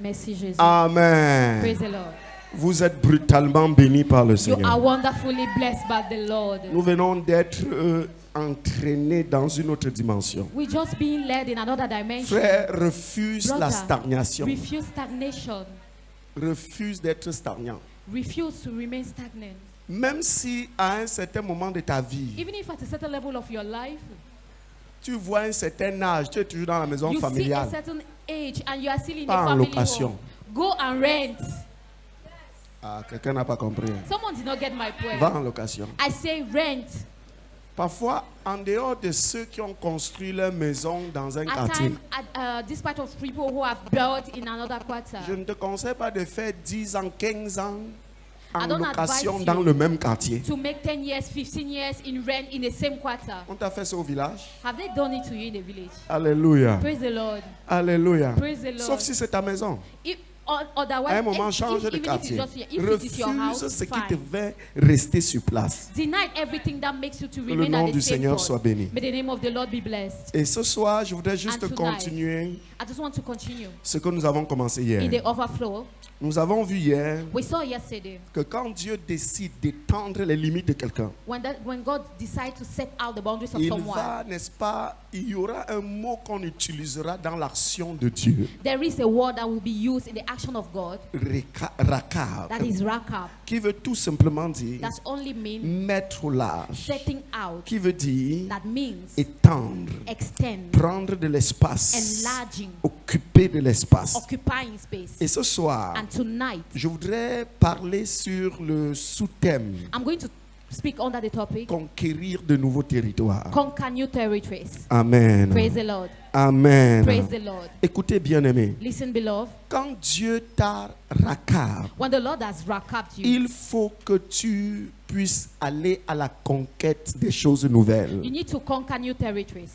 Merci Jésus. Amen. Praise the Lord. Vous êtes brutalement bénis par le You Seigneur. are wonderfully blessed by the Lord. Nous venons d'être entraînés dans une autre dimension. We're just being led in another dimension. Frère, refuse la Brother, stagnation. refuse stagnation. Refuse d'être stagnant. Refuse to remain stagnant. Même si à un certain moment de ta vie, Even if at a certain level of your life, tu vois un certain âge, tu es toujours dans la maison you see a familiale, certain age and you are still in pas a en family location. home, go and rent. Ah, quelqu'un n'a pas compris. Someone did not get my point. Va en location. I say rent. Parfois, en dehors de ceux qui ont construit leur maison dans un At quartier, time, despite of people who have built in another quarter, je ne te conseille pas de faire 10 ans, 15 ans en I don't location advise dans you le même quartier. to make 10 years, 15 years in rent in the same quarter. On t'a fait ça au village? Have they done it to you in the village? Alléluia. Praise the Lord. Alléluia. Praise the Lord. Sauf si c'est ta maison. If, otherwise, À un moment, change de even if quartier. it's just here, if it is your house, Refuse ce qui fine. te fait rester sur place. Deny everything that makes you to Que le remain nom at the du same Seigneur spot. soit béni. May the name of the Lord be blessed. Et ce soir, je voudrais juste And tonight, continuer I just want to continue ce que nous avons commencé in hier. the overflow. Nous avons vu hier We saw yesterday que quand Dieu décide d'étendre les limites de quelqu'un, when God decides to set out the boundaries of il someone, va, n'est-ce pas, il y aura un mot qu'on utilisera dans l'action de Dieu. there is a word that will be used in the action of God Rakab, that is rakab. qui veut tout simplement dire That's only mean mettre au large, setting out. qui veut dire That means étendre, extend, prendre de l'espace, enlarging, occuper de l'espace. occupying space. Et ce soir, And tonight, je voudrais parler sur le sous-thème I'm going to speak under the topic, conquérir de nouveaux territoires. conquer new territories. Amen. Praise the Lord. Amen. Praise the Lord. Écoutez, bien-aimés, Listen, beloved. quand Dieu t'a rakab, When the Lord has racked you, il faut que tu puisses aller à la conquête des choses nouvelles. you need to conquer new territories.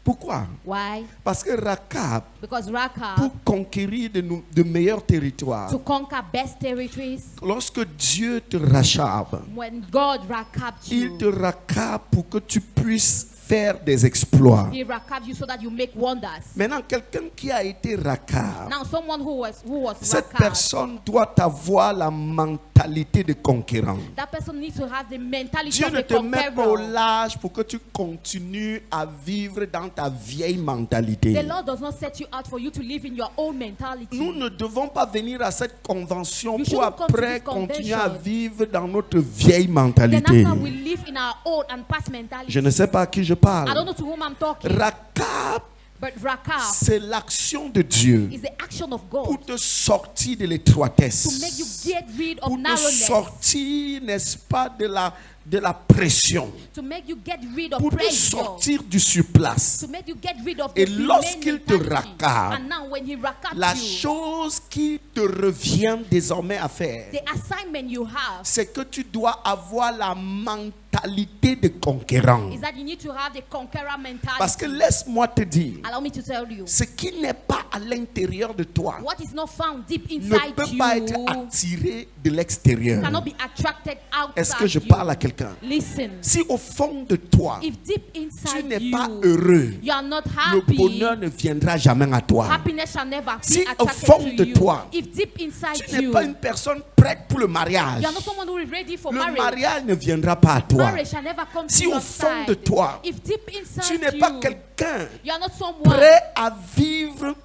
Pourquoi? Why? Parce que rakab, Because pour rakab, conquérir de meilleurs territoires, to conquer best territories, lorsque Dieu te rachabe, when God racked il te you, racabe pour que tu puisses faire des exploits. He racked you so that you make wonders. Maintenant, quelqu'un qui a été racabe, Now, someone who was cette racked, personne doit avoir la mentalité de conquérant. that person needs to have the mentality Dieu of ne a te met pas au conqueror. large pour que tu continues à vivre dans ta vieille mentalité. The Lord does not set you out for you to live in your own mentality. Nous ne devons pas venir à cette convention You pour shouldn't come to après this continuer à convention. vivre dans notre vieille Then mentalité. after we live in our old and past mentality. Je ne sais pas à qui je I don't parle. know to whom I'm talking, Rakab, but rakab c'est l'action de Dieu is the action of pour God te sortir de to make you l'étroitesse, get rid of pour te narrowness, sortir, n'est-ce pas, de la pression, to make you get rid of pour te pressure, sortir du surplace. to make you get rid of Et the lorsqu'il te mentality. raccade, And now when he racked La you, chose qui te revient désormais à faire, the assignment you have c'est que tu dois avoir la mentalité de conquérant. is that you need to have the conqueror mentality. Parce que laisse-moi te dire, Allow me to tell you, ce qui n'est pas à l'intérieur de toi what is not found deep ne inside peut pas être you attiré de l'extérieur. cannot be attracted outside Est-ce que je you. parle à quelqu'un? Listen, Si au fond de toi, if deep tu inside n'es you pas heureux, you are not le happy, bonheur ne viendra jamais à toi. happiness shall never Si be au attracted fond to de you. toi, If deep inside Tu n'es you, pas une personne prête pour le mariage, you are not someone who is ready for le marriage, mariage ne viendra pas à toi. marriage shall never come Si to au your fond side. de toi, If deep inside tu n'es you, pas quelqu'un you are not someone prêt à vivre,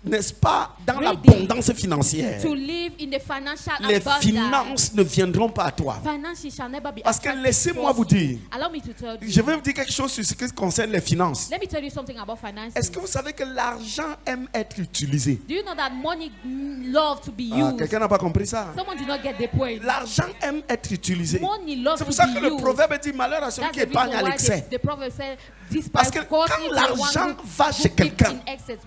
n'est-ce pas, dans Ready l'abondance financière, to live in the financial les abundance, finances ne viendront pas à toi. finances shall never be Parce que attracted laissez-moi towards vous you. dire, Allow me to tell you. je vais vous dire quelque chose sur ce qui concerne les finances. Let me tell you something about finances. Est-ce que vous savez que l'argent aime être utilisé? Do you know that money love to be Ah, used? quelqu'un n'a pas compris ça? Someone did not get the point. L'argent aime être utilisé. Money loves C'est to pour ça be que le used. proverbe dit malheur à celui That's qui the épargne reason à why l'excès. the proverb said, Parce que quand l'argent va chez quelqu'un,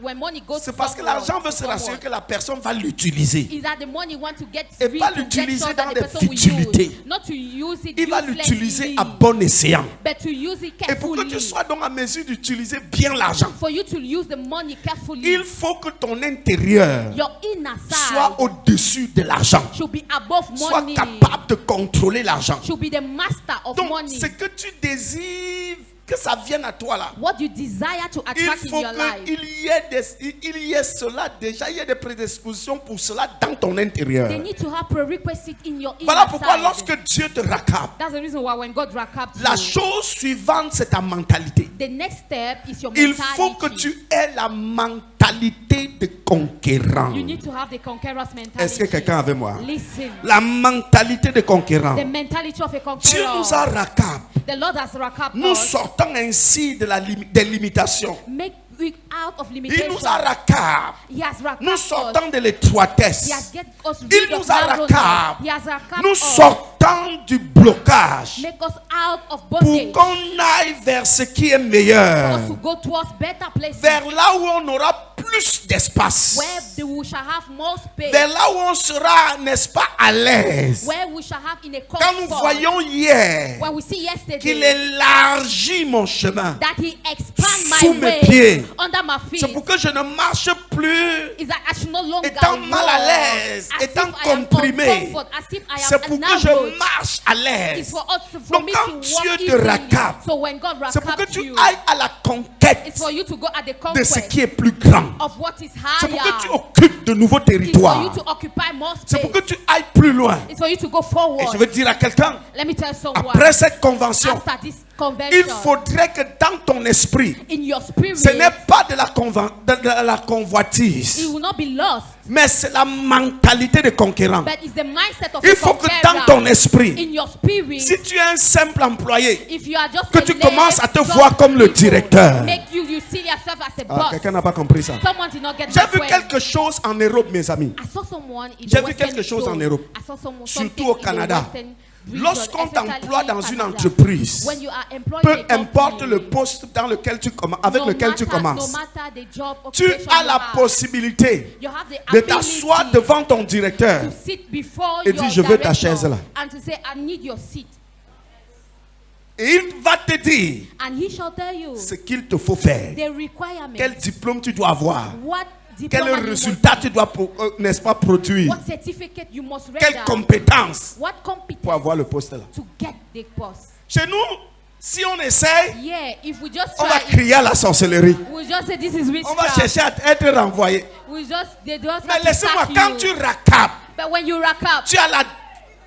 when money goes c'est parce que somewhere, l'argent veut to se rassurer someone, que la personne va l'utiliser. is that the money want to get Et rid pas to get l'utiliser sure dans that the des person will futilités. use, not to use it Il va uselessly, l'utiliser à bon escient. but to use it Et pour que carefully. tu sois donc en mesure d'utiliser bien l'argent, For you to use the money carefully, il faut que ton intérieur your inner soit side au-dessus de l'argent, should be above soit money, capable de contrôler l'argent. should be the master of Donc, money. ce que tu désires que ça vienne à toi là, what you desire to il attract in faut your life, qu'il y ait cela déjà, il y ait des prédispositions pour cela dans ton intérieur. they need to have prerequisite in your inner Voilà pourquoi side. lorsque Dieu te raccapte, That's the reason why when God recaps la you, chose suivante c'est ta mentalité. the next step is your Il mentality. faut que tu aies la mentalité de conquérant. You need to have the conqueror's mentality. Est-ce que quelqu'un avec moi? Listen. La mentalité de conquérant. The mentality of a Dieu conqueror. nous a raccapé. The Lord has recapped Nous us. sortons ainsi des limitations. Make it out of Il limitation. nous a raccapé. He has recapped Nous us. sortons de He l'étroitesse. has get us Il rid of nous a narrowness. raccapé. He has recapped Nous us. sortons du blocage Make us out of pour bondage. qu'on aille vers ce qui est For meilleur. us to go towards better places. Vers là où on aura plus d'espace. Where we shall have more space. Vers là où on sera, n'est-ce pas, à l'aise. Where we shall have in a Quand nous comfort. voyons hier When we see yesterday qu'il élargit mon chemin, that he expand sous my mes way pieds. under my feet. c'est pour que je ne marche plus Is that I should no longer étant mal à walk l'aise, as étant if I am comprimé. uncomfort, as if I C'est am pour que enamored. je marche à It's l'aise. for us for Donc me quand to walk Dieu te easily. raccapte, So when God c'est pour que recaps tu you, ailles à la conquête it's for you to go at the de ce conquest qui est plus grand. of what is C'est pour que tu higher. occupes de nouveaux It's for you territoires. to occupy more C'est space. pour que tu ailles plus loin. It's for you to go Et forward. je veux dire à quelqu'un, Let me tell someone. après cette convention, After this il convention, faudrait que dans ton esprit, in your spirit, ce n'est pas de la it convoitise, will not be lost, mais c'est la mentalité de conquérant. but it's the mindset of Il a faut que conqueror. dans ton esprit, In your spirit, si tu es un simple employé, if you are just que a tu lay commences à te job voir comme le people, directeur. make you see yourself as a Ah, boss. quelqu'un n'a pas compris ça. Someone did not get J'ai that vu way. quelque chose en Europe, mes amis. I saw someone in J'ai the vu Western quelque chose zone. en Europe, I saw someone, surtout something au in the Canada. Western region, Lorsqu'on especially t'emploie in dans une Canada. entreprise, When you are employed peu in a importe company, le poste dans lequel tu avec no lequel tu matter- commences, No matter the job tu occupation as you la have, possibilité you have the de ability t'asseoir devant ton directeur to sit before et your dire, je veux ta director chaise là. and to say, I need your seat. et il va te dire And he shall tell you ce qu'il te faut faire, the requirements. quel diplôme tu dois avoir, What quel diploma you résultat must tu dois, n'est-ce pas, produire, what certificate you must render. quelles compétences What pour competence avoir le poste là. to get the post. Chez nous, si on essaye, Yeah, if we just on va try it, crier à la sorcellerie. we just say this is On va witchcraft. chercher à être renvoyé. We just they just Mais have to laissez-moi, sack quand you. tu raccapes, But when you rack up, tu as la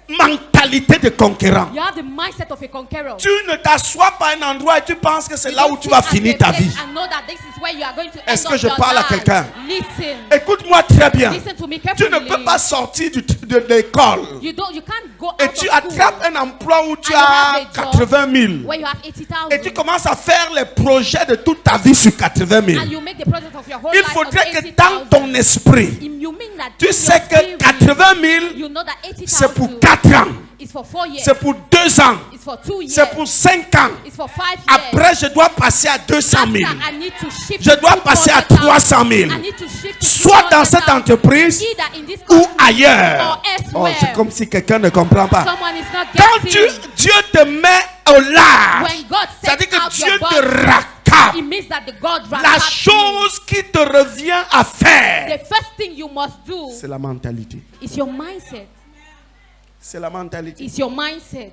mentalité de conquérant. you have the mindset of a conqueror. Tu ne t'assois pas à un endroit et tu penses que c'est là où tu vas finir ta vie. And know that this is where you are going to Est-ce end que up je your parle à life. quelqu'un? Listen. Écoute-moi très bien. Listen to me Tu carefully. ne peux pas sortir de l'école You can't go out et of tu school attrapes un emploi où tu And you as have a job 80 000 where you have 80,000 et tu commences à faire les projets de toute ta vie sur 80 000. and you make the project of your whole Il life faudrait of que 80,000. dans ton esprit, You mean that tu in sais your que spirit, 80 000, you know that 80,000 c'est pour 4 ans, is for 4 years. c'est pour 2 ans, It's for 2 years. c'est pour 5 ans. It's for 5 years. Après, je dois passer à 200 000. After, I need to shift Je to dois passer à 200,000. 300 000. I need to shift to Soit dans cette 200,000. entreprise Either in this ou company ailleurs. or Oh, elsewhere. c'est comme si quelqu'un ne comprend pas. Someone is not Quand getting. Dieu te met au large, When God c'est-à-dire sets que out Dieu your te body, raccapte, it means that the God la recaps you. chose qui te revient à faire, The first thing you must do c'est la mentalité. is your mindset. C'est la mentalité. It's your mindset.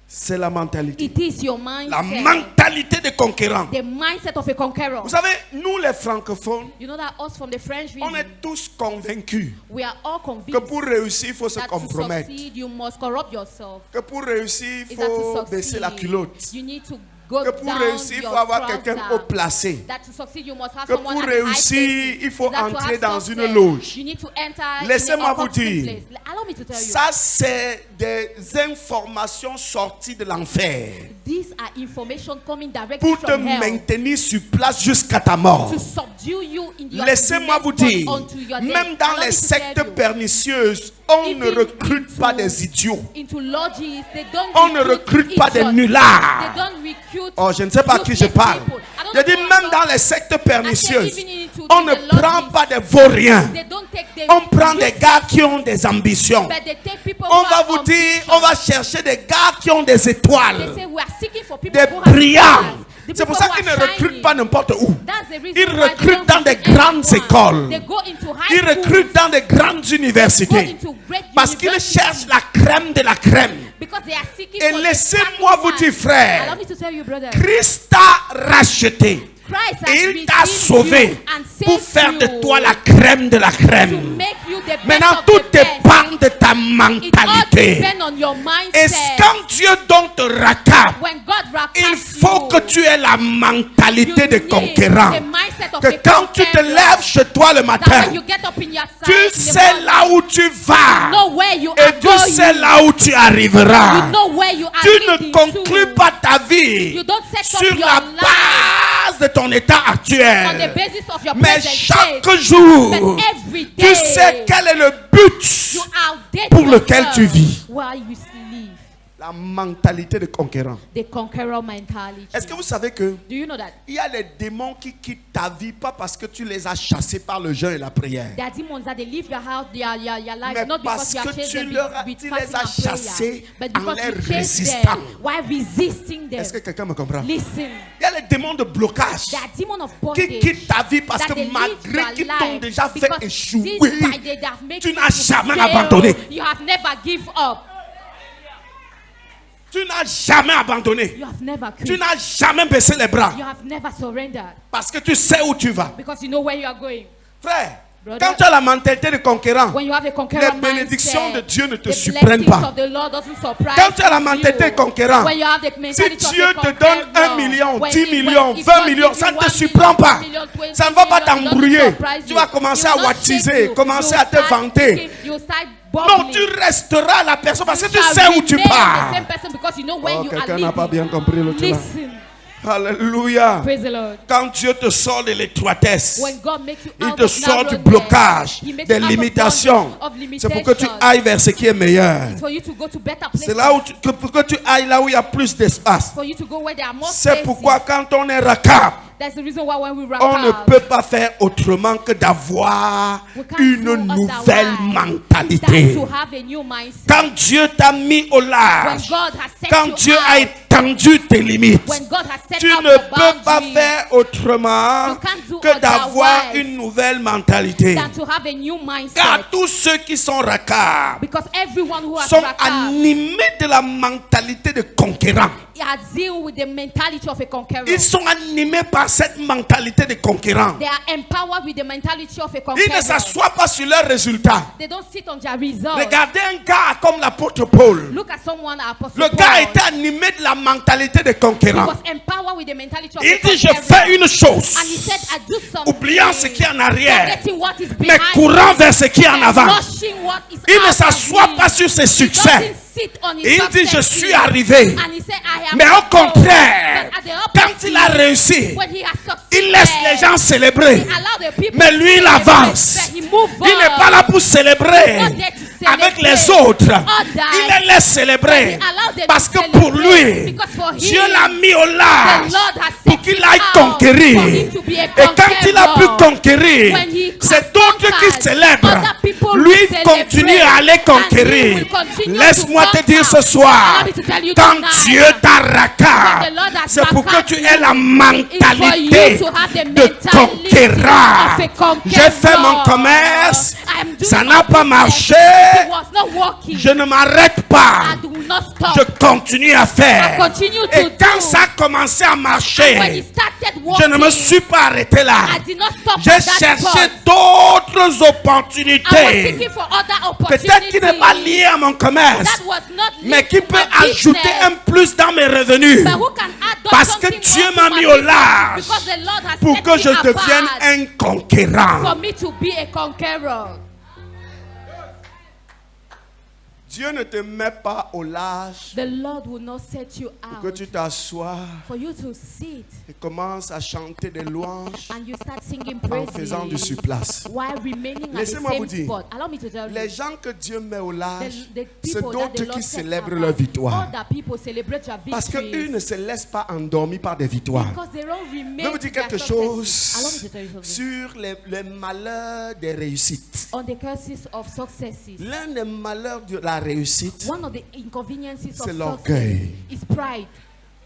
C'est la mentalité. It is your mindset. La mentalité de conquérant. The mindset of a conqueror. Vous savez, nous les francophones, You know that us from the French on region, est tous convaincus we are all que convinced pour réussir, il faut se that to compromettre. succeed, you must corrupt yourself. Que pour réussir, il Is that to faut succeed, baisser la culotte. you need to go Que pour down réussir, il your faut avoir trouser. quelqu'un haut placé. That to succeed, you must have Que someone pour at the high réussir, places. il faut That to entrer have dans success, une loge. You need to enter Laissez-moi in vous a occultic dire, place. Allow me to tell you. ça c'est des informations sorties de l'enfer These are information coming directly pour te from hell maintenir sur place jusqu'à ta mort. to subdue you in your Laissez-moi vous dire, unto your death. même dans Allow les me to sectes tell you, pernicieuses, on ne even recrute into- pas des idiots. into lodges, they don't On ne recrute pas des idiots. nullards. They don't recruit Oh, je ne sais pas à qui je useless parle. people. I don't Je know dis who même I'm dans talking- les sectes I pernicieuses, said even into on the ne lodges, prend pas des vauriens. they don't take the On prend des useless, gars qui ont des ambitions. but they take people On who va have vous dire, ambition. on va chercher des gars qui ont des They étoiles, say we are seeking for people des who have brillants. stars. The C'est pour people ça who qu'ils ne are recrutent shining. pas n'importe où. That's the reason Ils why they recrutent don't dans des recruit grandes anyone. écoles. They go into high Ils schools. recrutent dans des grandes Go universités into great parce qu'ils universities. cherchent la crème de la crème. Because they are seeking Et for the laissez-moi vous dire, sacrifice. frère, Allow me to tell you, brother. Christ t'a racheté. Christ has Et il t'a redeemed sauvé you and pour saved faire you de toi la crème de la to crème. make you the best Maintenant, of tout the best. dépend de ta It all mentalité. depends on your Et mindset. quand Dieu donc te raccable, When God il recaps faut you, que tu aies la mentalité you de need conquérant. the mindset of Que a quand tu te conqueror. lèves chez toi le That matin, when you get up in your side tu in the sais morning, là où tu you vas. know where you Et are tu going. sais là où tu arriveras. You know where you are Tu ne leading conclus to. pas ta vie You don't set up sur your la life base de ton état on the actuel. basis of your Mais present chaque state. jour, But every day, tu sais quel est le but you outdate pour lequel yourself tu vis. while you sleep. La mentalité de conquérant. The conqueror mentality. Est-ce que vous savez que Do you know that? il y a des démons qui quittent ta vie pas parce que tu les as chassés par le jeûne et la prière, There are demons that they leave your house, your life, mais not parce because you que have chased tu them les with as fasting and chassés prayer, but en because les you chased résistant. them while resisting them. Est-ce que quelqu'un me comprend? Listen, Il y a les démons de blocage there are demons of qui bondage quittent ta vie parce that que they leave malgré your qu'ils t'ont life déjà fait because échouer, despite they have made tu you n'as to jamais fail, abandonné. You have never give up. Tu n'as jamais abandonné. You have never Tu quit. n'as jamais baissé les bras You have never surrendered parce que tu sais où tu vas. because you know where you are going. Frère, Brother, quand tu as la mentalité de conquérant, When you have a les conqueror bénédictions mindset, de Dieu ne te the surprennent blessings pas. of the Lord doesn't surprise Quand tu as la you. mentalité conquérant, When you have the si mentality of Dieu a te donne conqueror, 1 million, when 10 he- millions, when 20 God millions, gives ça you ne te 1 surprend million, pas. 1 million, 20 Ça ne va pas million, it doesn't t'embrouiller. surprise Tu you. vas commencer It à will not shake wattiser, you. commencer You à te start vanter. thinking, you start Non, bubbling. tu resteras la personne parce que tu shall sais où tu remain pars. the same person because you know where Oh, you are quelqu'un n'a pas living. bien compris l'autre là. Listen, Alléluia. praise the Lord. Quand Dieu te sort de l'étroitesse, When God makes you il out te of sort du narrowness, blocage, He makes des you out of limitations. bondage, of C'est pour que tu limitations. ailles vers ce qui est meilleur. It's for you to go to better places. C'est là où pour que tu ailles là où il y a plus d'espace. For you to go where there are more C'est spaces. pourquoi quand on est raccable, That's the reason why when we wrap on ne up, peut pas faire autrement que d'avoir we can't une do nouvelle otherwise mentalité. than to have a new mindset. Quand Dieu t'a mis au When large, God has set quand you Dieu out, a étendu tes limites, when God has set tu up ne your peux pas boundaries, faire autrement You can't do que d'avoir otherwise une nouvelle mentalité. than to have a new mindset. Car tous ceux qui sont racables Because everyone who has sont wrapped up animés de la mentalité de conquérant. are deal with the mentality of a conqueror. Ils sont animés par cette mentalité de conquérant. They are empowered with the mentality of a Ils conqueror. ne s'assoient pas sur leurs résultats. They don't sit on their results. Regardez un gars comme l'apôtre Paul. Look at someone, Apostle Le Paul. gars était animé de la mentalité de He conquérant. was empowered with the mentality of Il a dit, je conqueror. fais une chose, And he said, I do something. oubliant ce qui est en arrière, Forgetting what is mais behind courant me, vers ce qui est en and avant. rushing what is Il ne out s'assoit of me. pas sur ses He succès. doesn't sit on his Il dit, je successes. suis arrivé. And he said, I am Mais au not gold. contraire, But at the quand opposite, il a réussi, when he has succeeded, il laisse les gens célébrer. he allowed the people Mais lui, to il celebrate. avance. He moved Il n'est on. pas là pour célébrer He's not there to avec celebrate les autres. others. Il les laisse célébrer. He allowed them Parce to que pour celebrate. lui, Because for him, Dieu l'a mis au the large Lord has pour set qu'il him aille out conquérir. for him to be a Et quand il a pu conqueror. conquérir, When he c'est d'autres qui conquered, célèbrent. other people Lui will continue celebrate. à aller And he conquérir. will continue Laisse-moi to te dire ce conquer. soir, Allow me to tell you quand tonight, Dieu t'a when the raccable, Lord has c'est pour que racked tu you, aies la it's for mentalité you to have the de mentality conquérant. of a conqueror. J'ai fait mon commerce, I am doing ça my n'a pas business. marché. It was not working. Je ne m'arrête pas. I do not stop. Je continue à faire. I continue to Et quand do. ça a commencé à And when he marcher, started je ne me working, suis pas arrêté là. I did not stop J'ai at that cherché spot. d'autres I was opportunités. seeking for other Peut-être qui n'est pas opportunities lié à mon commerce, that was not mais linked qui to peut my ajouter business, un plus dans mes revenus. but who can add Parce que something Dieu more m'a to mis my au business, large because the Lord has pour set que me je devienne apart un conquérant. for me to be a conqueror. Dieu ne te met pas au large The Lord will not set you pour que out tu t'assoies for you to sit et commences à chanter des louanges and you start singing en faisant du praises surplace. while remaining at the Laissez-moi vous same dire, spot. Allow me to tell les you, gens que Dieu met au large, the c'est people that the d'autres Lord qui set célèbrent apart, leur victoire. other people celebrate your Parce qu'eux victories. ne se laissent pas endormir par des victoires. Because they don't Je remain vais vous dire their quelque successes. chose Allow me to tell you something. sur les malheurs des réussites. On the curses of successes. L'un des malheurs de la réussite, One of the inconveniences c'est of l'orgueil. success is pride.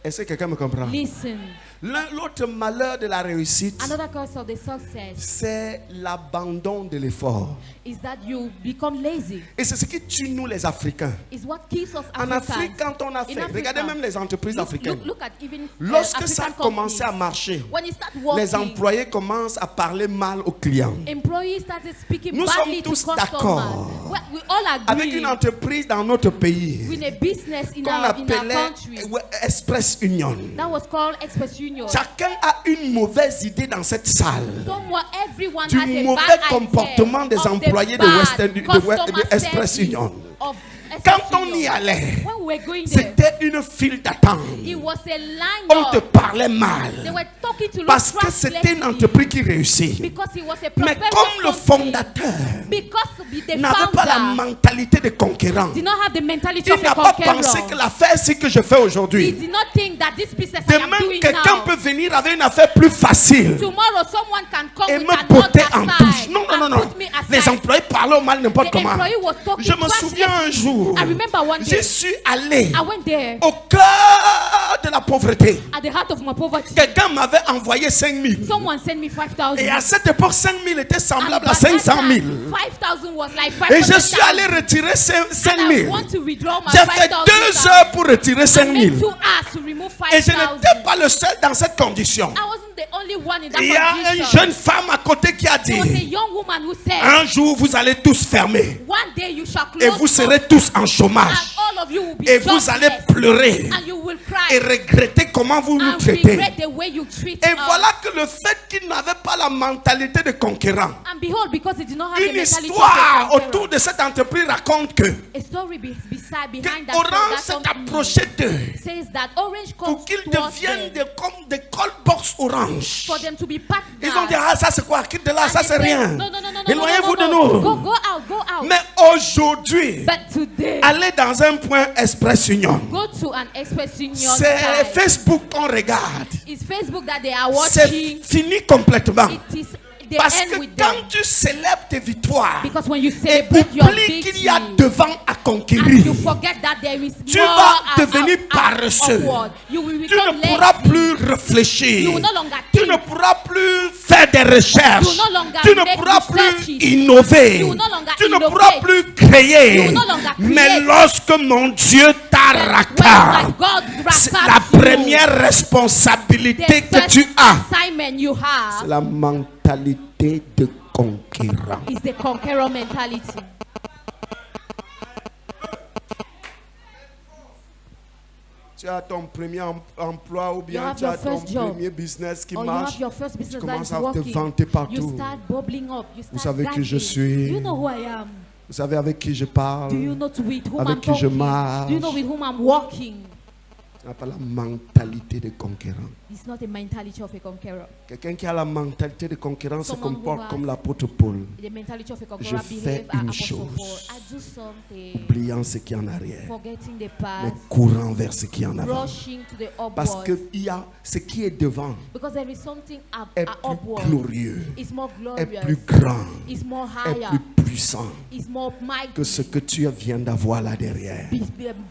est-ce que quelqu'un me comprend? Listen, L'autre malheur de la réussite, Another cause of the success c'est l'abandon de l'effort. is that you become lazy. Et c'est ce qui tue nous les Africains. Is what kills us En Africans. Afrique, quand on a In fait, Africa, regardez même les entreprises africaines. Look at even Lorsque ça a African commencé à companies. marcher, When it start les working, employés commencent à parler mal aux clients. employees started speaking Nous badly sommes to tous customers. d'accord. We all Avec agree une entreprise dans notre pays with a business in qu'on our appelait country Express Union. that was called Express Union. Chacun a une mauvaise idée dans cette salle Everyone du has a mauvais bad comportement des idea of the employés de bad Western- de Express customer Union. service of Quand Express on y Union. allait, When we were going there, c'était une file d'attente. it was a line On te up. parlait They mal were talking to parce look que c'était une trustlessly entreprise qui réussit. because he was a Mais prosperous comme le company. fondateur Because the n'avait pas la founder mentalité de conquérant, did not have the mentality il of n'a a pas conqueror. pensé que l'affaire c'est que je fais He aujourd'hui. did not think that this business I am Demain, doing quelqu'un now. peut venir avec une affaire plus facile Tomorrow someone can come et with me another botter en touche. side Non, non, non, and non. put me aside. Les employés parlaient au mal n'importe The comment. employee was talking Je me souviens un jour, I remember one je day suis allé I went there au cœur de la pauvreté. at the heart of my poverty. Quelqu'un m'avait envoyé 5 000. Someone sent me 5,000. Et à cette époque, 5 000 était semblable à And by that 500 000. time, 5,000 was like Et je suis 500,000. allé retirer 5 And I 000. want to withdraw my J'ai fait 5,000. 2 heures pour retirer 5 I made 2 000. hours to remove Et je 5,000. n'étais pas le seul dans cette condition. I wasn't the only one in that Il y a une condition. jeune femme à côté qui a There was a dit, young woman who said, un jour vous allez tous fermer one day you shall et close vous up serez tous en and chômage all of you will be et vous allez jobless pleurer and you will et cry regretter comment vous nous and traitez. regret the way you treat Et us. voilà que le fait qu'il n'avait pas la mentalité de conquérant, And behold, because he did not have the une mentality histoire of a autour de cette entreprise raconte que A story behind that, Orange that s'est company approché d'eux says that Orange comes pour qu'ils towards deviennent them comme des call box Orange. for them to be packed Ils down. ont dit, ah ça c'est quoi, quitte de là, And ça they c'est say, rien. No, no, no, no, no, Éloignez-vous no, de no, no. nous. Go out, go out. Mais aujourd'hui, But today, aller dans un point Express Union, go to an Express Union c'est site. Facebook qu'on regarde. It's Facebook that they are C'est watching. fini complètement. It is they Parce end que with them. quand tu célèbres tes victoires Because when you et celebrate your oublies qu'il y a victory devant à and conquérir, you forget that there is tu more vas devenir out paresseux. upward, you will Tu ne become pourras lazy. plus réfléchir. You will no longer Tu think. ne pourras plus faire des recherches. You will no longer Tu ne make pourras researches. plus innover. You will no longer Tu ne innovate. pourras plus créer. You will no longer create. Mais lorsque mon Dieu When t'arraca, God c'est racked la you, première responsabilité the que tu first as, assignment you c'est have la mentalité de conquérant. is the conqueror mentality. Tu as ton premier emploi ou You bien have tu as your ton first job. premier business qui Or you marche. have your first business that commences is à te working. vanter You partout. start bubbling up. You start savez qui je dancing. suis. Do you know who I am? Vous savez avec qui je parle? Do you know with whom Avec I'm qui je talking? marche. Do you know with whom I'm walking? Tu n'as pas la mentalité de conquérant. It's not a mentality of a conqueror. Quelqu'un qui a la mentalité de conquérant se Someone who comporte has- comme l'apôtre Paul, The mentality of a Je conqueror fais behave as une Apostle chose. Paul. I do something, oubliant ce qui est en arrière, forgetting the mais past, courant vers ce qui est en avant. rushing to the Parce upward. que il y a ce qui est devant Because there is something est up, plus upward. glorieux, It's more est glorious. plus grand, It's more est higher. plus puissant It's more mighty. que ce que tu viens d'avoir là derrière.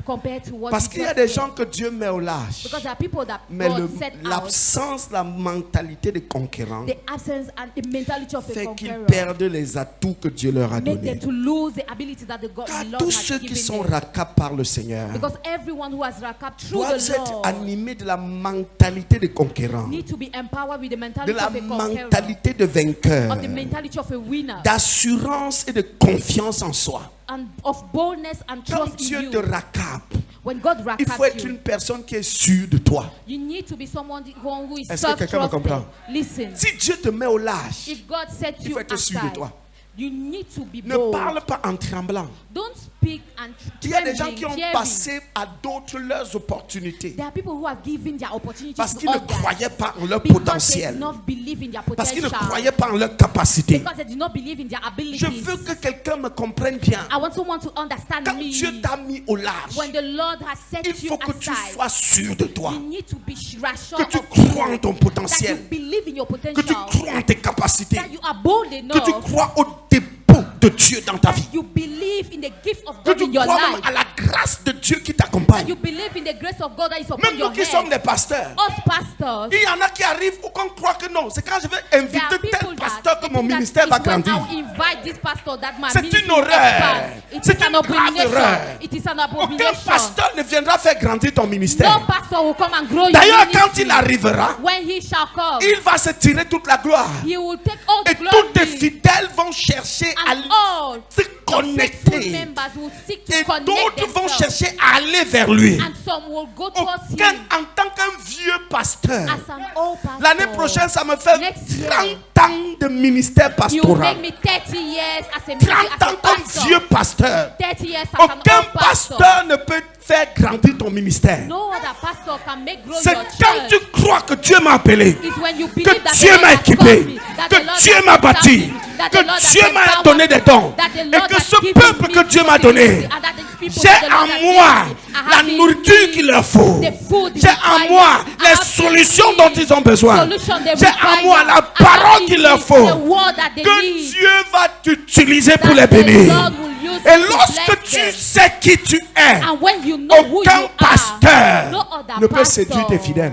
Compared to what Parce you qu'il y a just des said. gens que Dieu met au lâche, Because there are people that mais God set out. l'absence, la mentalité de conquérant The absence and the mentality of a fait qu'ils conqueror perdent les atouts que Dieu leur a make donnés. them to lose the ability that the God Car the Lord tous has ceux qui given sont them. racapés par le Seigneur Because everyone who has rakab through doivent the être Lord animés de la mentalité de conquérant, need to be empowered with the de mentality la of a conqueror, mentalité de vainqueur, of the mentality of a winner, d'assurance et de confiance en soi. and of boldness and Quand trust in Dieu you. te racape, When God il faut être rakab you, une personne qui est sûre de toi. you need to be someone who is Est-ce que quelqu'un me self-trusted. comprend? Listen, Si Dieu te met au lâche, if God set il you faut être sûr de aside, toi. you need to be Ne bold. parle pas en tremblant. Don't speak and Il y a des gens trembling, qui ont fearing. passé à d'autres leurs opportunités There are people who have given their opportunities parce to qu'ils ne others croyaient pas en leur because they potentiel, did not believe in their parce qu'ils ne potential, croyaient pas en leur capacité. because they did not believe in their abilities. Je veux que quelqu'un me comprenne bien. I want someone to understand Quand me. Dieu t'a mis au large, When the Lord has set il you faut que tu aside, sois sûr de toi, you need to be sure que tu of crois en you, ton that you potentiel, believe in your que tu potential, crois en tes capacités, that you are bold que enough, tu crois au dépôt de Dieu dans ta vie, that you believe in the gift of que God tu in your crois même life, à la grâce de Dieu qui that t'accompagne. you believe in the grace of God that is upon Même nous your qui sommes head. des pasteurs, Us pastors, il y en a qui arrivent ou qu'on croit que non. C'est quand je vais there are inviter tel people pasteur that que they mon think that ministère va it's when grandir. I'll invite this pastor that my C'est ministry une will horreur. expand. It C'est is an une grave abomination. erreur. It is an Aucun abomination. pasteur ne viendra faire grandir ton No ministère. pastor will come and grow your D'ailleurs, quand ministry. il arrivera, When he shall come, il va se tirer toute la gloire. he will take all the Et tous tes glory. fidèles vont chercher à And all se the faithful connecter. members will seek to Et connect d'autres vont themselves. chercher à aller vers lui. And some will go towards Aucun, him en tant qu'un vieux pasteur, as an old pastor. l'année prochaine, ça me fait Next year, 30 ans de ministère You pastoral. make me 30 years as a, 30 as a ans comme pastor. vieux pasteur. 30 years as an Aucun old pastor. pasteur ne peut faire grandir ton ministère. No other pastor can make grow C'est your quand tu church. crois que Dieu m'a appelé, It's when you que believe that Dieu the Lord m'a has équipé, called me, that the que Lord Dieu has m'a established bâti, me, that the que Lord has Dieu m'a empowered donné des me, dons, that the et Lord que has ce given peuple me que Dieu m'a donné, possibility, and that these people j'ai that the en Lord has moi given me, I la have in nourriture me qu'il leur faut. the food J'ai en required. moi I les have solutions in dont me ils ont besoin. solution they J'ai en require. moi la I have parole in qu'il me leur faut. the word that they Que need. Dieu va t'utiliser pour les That the bénir. Lord will use Et it to lorsque bless tu them. sais qui tu es, And when you know who aucun you pasteur are, no other ne peut pastor séduire tes fidèles.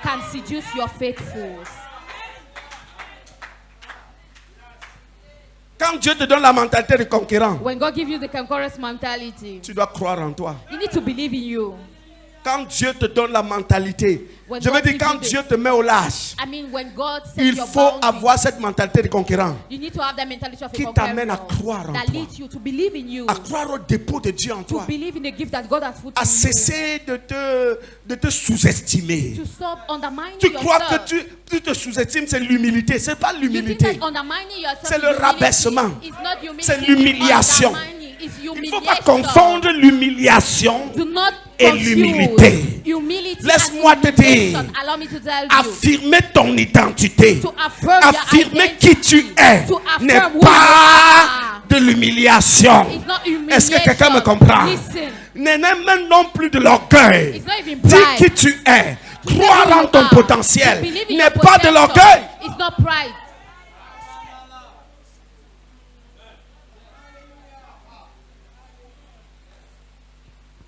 can seduce your faithfuls. Quand Dieu te donne la mentalité de conquérant, When God gives you the conqueror's mentality, tu dois croire en toi. you need to believe in you. Quand Dieu te donne la mentalité, When je veux God dire, gives quand you the- Dieu te met au lâche, I mean, when God sets il your faut boundaries, avoir cette mentalité de conquérant, you need to have that mentality of a qui conqueror t'amène à croire en that toi. leads you to believe in you, à croire au dépôt de Dieu en to toi, believe in the gift that God has put à in you, cesser de te sous-estimer. to stop undermining Tu crois que yourself. tu te sous-estimes, c'est l'humilité. C'est pas You think l'humilité. that undermining yourself C'est is le humility. rabaissement. It's not humility, C'est it's l'humiliation. undermining, it's Il ne humiliation. faut pas confondre l'humiliation Do not et confuse l'humilité. humility Laisse-moi and te dire, humiliation. Allow me to tell you. affirmer ton identité, To affirm your affirmer identity. qui tu es, To affirm n'est who you pas are. de l'humiliation. It's not humiliation. Est-ce que quelqu'un me comprend? Listen. N'est même non plus de l'orgueil. It's not even Dis pride. qui tu es. To Croire say who en you ton are. potentiel To believe in n'est your pas de potential. l'orgueil. It's not pride.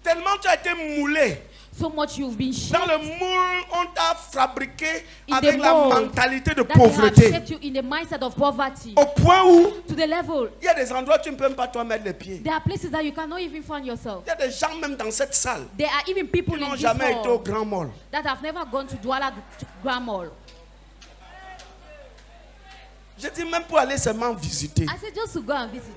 Tellement tu as été moulé. So much you've been Dans shaped le moule, on t'a fabriqué in avec the la mold mentalité de that they have pauvreté. shaped you in the mindset of poverty. Au point où To the level, il y a des endroits où tu ne peux même pas toi mettre les pieds. there are places that you cannot even find yourself. Il y a des gens même dans cette salle There are even people qui in n'ont this jamais été au hall Grand Mall. that have never gone to Douala Grand Mall. Je dis même pour aller seulement visiter. I said just to go and visit.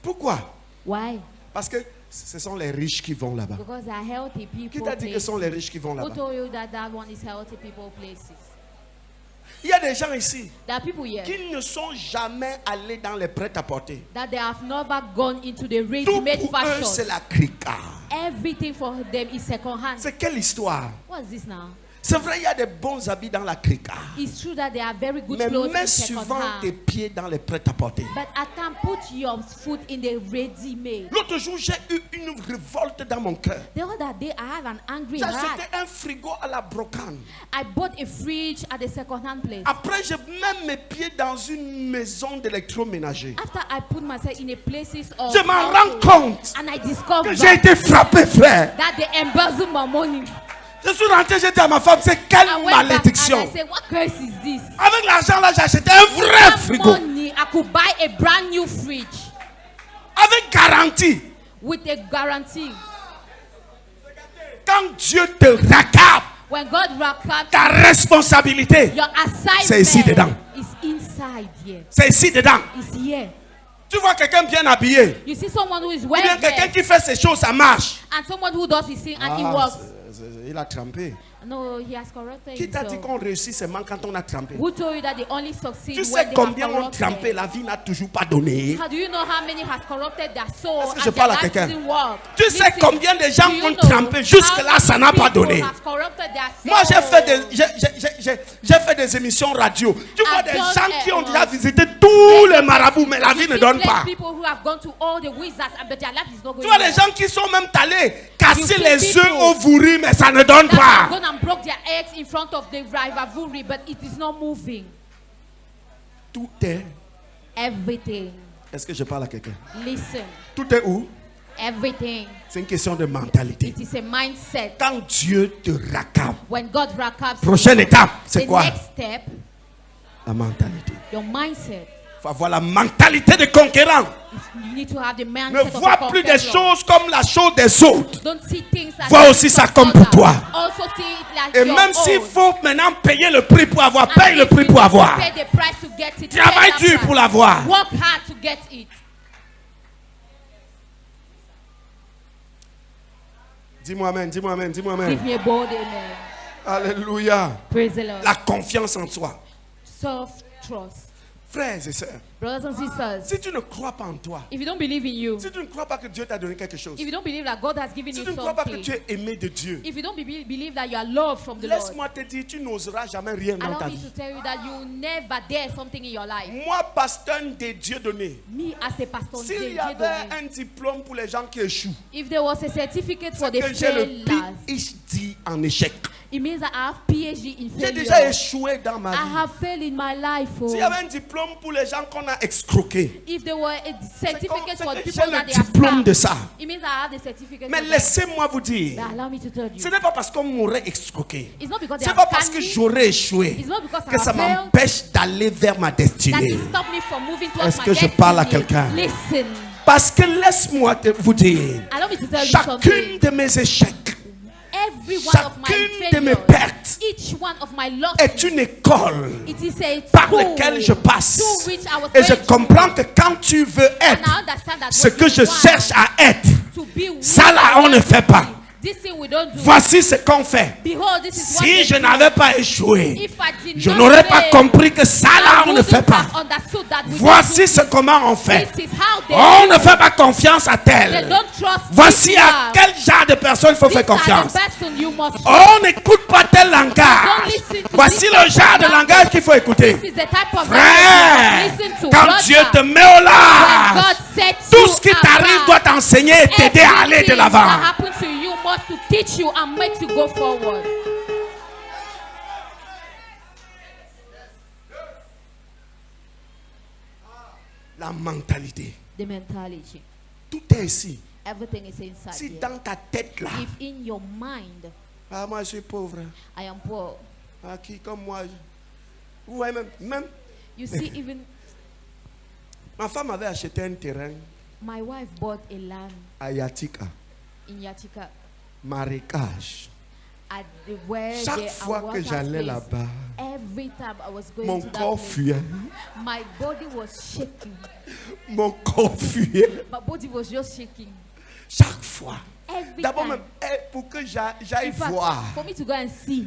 Pourquoi? Why? Parce que ce sont les riches qui vont là-bas. Because they are healthy people. Qui t'a dit que ce sont les riches qui vont Who là-bas? told you that that one is healthy people places? Il y a des gens ici There are people here qui ne sont jamais allés dans les prêt-à-porter. that they have never gone into the Tout ready-made pour eux, fashion. c'est la crica. Everything for them is second hand. C'est quelle histoire? What's this now? C'est vrai, il y a des bons habits dans la crica. It's true that there are very good Mais clothes mets in second souvent tes hand. pieds dans les prêt-à-porter. But I can put your foot in the ready-made. L'autre jour, j'ai eu une révolte dans mon cœur. The other day, I have an angry J'ai heart. acheté un frigo à la brocante. I bought a fridge at the second-hand place. Après, je mets mes pieds dans une maison d'électroménager. After I put myself in a places of Je m'en rends household, compte and I que discovered j'ai été frappé, frère. that they embezzle my money. Je suis rentré, j'ai dit à ma femme, c'est quelle I went back and malédiction. I said, what curse is this? Avec l'argent là, j'ai acheté un vrai That frigo. money, I could buy a brand new fridge Avec garantie. with a guarantee. Quand Dieu te raccable, When God recaps ta responsabilité, your assignment, c'est ici dedans. is inside here. c'est ici dedans. It's here. Tu vois quelqu'un bien habillé. You see someone who is Ou well bien quelqu'un dressed qui fait ses choses, ça marche. and someone who does his thing and he Ah, works. il a trempé. No, he has corrupted Qui t'a dit himself. qu'on réussit seulement quand on a trempé? Who told you that they only succeed Tu when sais they combien have ont corrupted? trempé, la vie n'a toujours pas donné. How do you know how many has corrupted their soul Est-ce que and je their parle à life quelqu'un? didn't work? Tu sais Listen, combien de gens do you ont know trempé, jusque-là, how ça n'a many pas people donné. have corrupted their Moi, j'ai soul? fait des émissions radio. Tu vois I've des done, gens qui ont uh, déjà visité tous les marabouts, mais la vie ne donne pas. People who have gone to all the wizards, but their life is not going Tu vois des well. gens qui sont même allés casser You see les œufs people au vouri, mais ça ne donne That have pas. gone and broke their eggs in front of the Rivavuri, but it is not moving. Tout est. Everything. Est-ce que je parle à quelqu'un? Listen. Tout est où? Everything. C'est une question de mentalité. It is a mindset. Quand Dieu te raccable, When God recaps prochaine étape, c'est the quoi? next step, La mentalité. your mindset. Il faut avoir la mentalité de conquérant. You need to have the Ne mindset of a vois plus des conqueror. choses comme la chose des autres. Don't see things as Vois aussi ça comme pour toi. Also see it like Et your même s'il own. faut maintenant payer le prix pour avoir, And paye le if prix you pour need to avoir. pay the price to get it, Travaille pay that dur price. pour l'avoir. Work hard to get it. Dis-moi amen, dis-moi amen, dis-moi Give amen. me a bold amen. Alléluia. Praise the Lord. La confiance en soi. Self-trust. Frères et sœurs, Brothers and sisters, si tu ne crois pas en toi, if you don't believe in you, si tu ne crois pas que Dieu t'a donné quelque chose, if you don't believe that God has given si you tu ne crois pas que something, tu es aimé de Dieu, if you don't believe that you are loved from the Lord, laisse-moi te dire, tu n'oseras jamais rien dans allow ta me vie. to tell you that you will never dare something in your life. Moi, pasteur de Dieu donné, Me as a pastor, s'il y avait un diplôme pour les gens qui échouent, if there was a certificate for c'est the que j'ai le failures, PhD en échec. it means that I have PhD in J'ai déjà failure. échoué dans ma I vie. have failed in my life. S'il y Oh. avait un diplôme pour les gens qu'on a escroqués, If there were a certificate for c'est que people j'ai that le they have diplôme de scammed, ça. it means I have the certificate. Mais for that. laissez-moi vous dire, But allow me to tell ce you, n'est pas parce qu'on m'aurait escroqué, it's not because they c'est have pas parce que scammed me, j'aurais échoué it's not because que I ça have failed m'empêche d'aller vers ma that destinée. it stopped me from moving towards Est-ce my que je destiny. parle à quelqu'un? Listen, Parce que laisse-moi vous dire, allow me to tell you chacune something. de mes échecs Every one of my chacune de mes failures, pertes each one of my losses, est une école it is a par school laquelle je passe. through which I was Et je going through. comprends que quand tu veux And être I understand that ce what que you je want cherche à être, to be ça what là, I on ne want fait to pas. be. This thing we don't do. Voici ce qu'on fait. Behold, this is what Si they je do. n'avais pas échoué, If I did je not n'aurais pas fail, compris que ça là, I on ne fait wouldn't pas. have understood that we Voici don't ce do comment on this. fait. This is how they On do. ne fait pas confiance à They tel. don't trust Voici this à one. quel genre de personne il faut These faire are confiance. the person you must trust. On n'écoute pas tel Don't langage. listen to Voici this le type genre of de language. langage qu'il faut écouter. This is the type of Frère, language you must listen to. quand Brother, Dieu te met au when large, God sets tout you ce qui t'arrive apart, doit t'enseigner et t'aider à aller de everything l'avant. that happens to you must to teach you and make you go forward. La mentalité. The mentality. Tout est ici. Everything is inside Si here. dans ta tête là, If in your mind, ah, moi je suis pauvre. I am poor. Ah, qui comme moi. Ouais, même You see, even ma femme avait acheté un terrain my wife bought a land à Yatika, in Yatika marécage. at the where Chaque there fois are que water j'allais space. là-bas, Every time I was going mon to that corps place, fuyait. my body was shaking. Mon corps fuyait. My body was just shaking. Chaque fois. Every D'abord time. même, pour que j'aille In fact, voir, for me to go and see,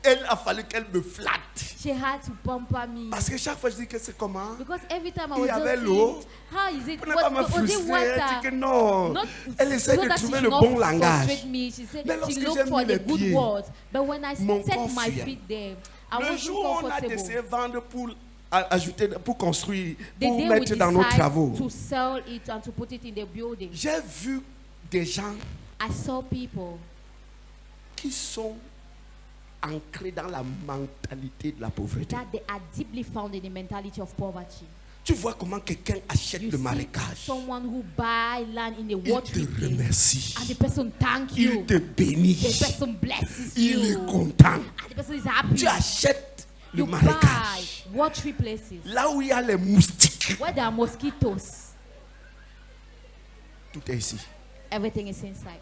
il a fallu qu'elle me flatte. she had to pamper me. Parce que chaque fois je dis que c'est comment. Because every time I Il was y avait just l'eau. seeing, how is it? Pour ne pas me Was it frustrer, elle dit que water? non. Not Elle essaie so de that she trouver should le not bon langage. frustrate me. She said Mais she lorsque looked j'ai for mis the les good pieds, words. But when I mon set corps my fuyait. feet there, I Le wasn't jour où on a comfortable. décidé de vendre pour ajouter, pour construire, The pour day we mettre dans nos decide travaux, to sell it and to put it in the building, j'ai vu des gens I saw people qui sont ancrés dans la mentalité de la pauvreté. that they are deeply found in the mentality of poverty. Tu vois comment quelqu'un achète You le see marécage. someone who buy land in a Il te watery place, remercie. and the person thank Il you. te bénit. The person blesses Il est you, content. and the person is happy. Tu achètes le You buy marécage. watery places Là où il y a les moustiques. where there are mosquitoes. Tout est ici. Everything is inside.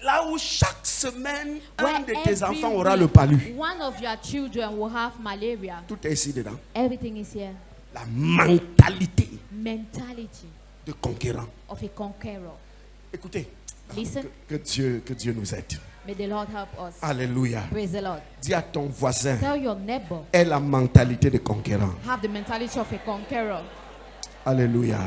Là où chaque semaine, un Where de tes every enfants aura week, le palu. one of your children will have malaria. Tout est ici dedans. Everything is here. La mentalité Mentality de conquérant. of a conqueror. Écoutez, Listen, que Dieu nous aide. may the Lord help us. Alléluia. Praise the Lord. Dis à ton voisin, Tell your neighbor, aie la mentalité de conquérant. have the mentality of a conqueror. Alléluia.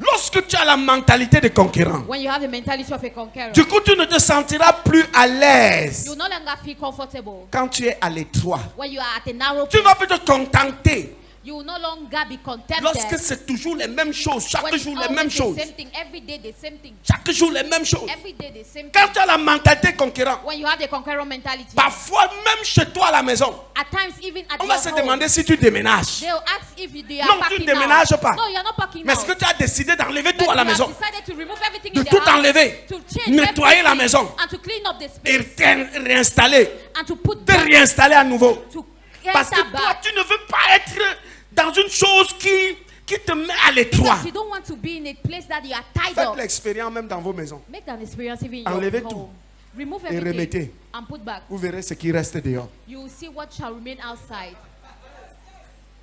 Lorsque tu as la mentalité de conquérant, When you have the mentality of a conqueror, du coup tu ne te sentiras plus à l'aise you no longer feel comfortable. quand tu es à l'étroit. When you are at a narrow Tu place, vas plus te contenter You will no longer be contempted. Lorsque c'est toujours les mêmes choses, chaque When it's jour les always mêmes the choses, same thing, every day the same thing, chaque jour les mêmes choses. every day the same Quand thing. tu as la mentalité conquérante, When you have the conqueror mentality, parfois même chez toi à la maison, at times even at on your va se home, demander si tu déménages. they'll ask if you are Non, tu packing ne déménages out. pas. No, you're not packing Mais out. est-ce que tu as décidé d'enlever But tout à la you maison, have decided to remove everything de in the tout house, enlever, to change nettoyer la everything, maison and to clean up the et space, réinstaller, and to put de back, réinstaller à nouveau? to get Parce que that toi, back. tu ne veux pas être dans une chose qui te met à l'étroit. Because you don't want to be in a place that you are tied Faites up. l'expérience même dans vos maisons. Make that experience even in Enlevez your tout. home. Remove Et everything remettez. and put back. Vous verrez ce qui reste dehors. You will see what shall remain outside.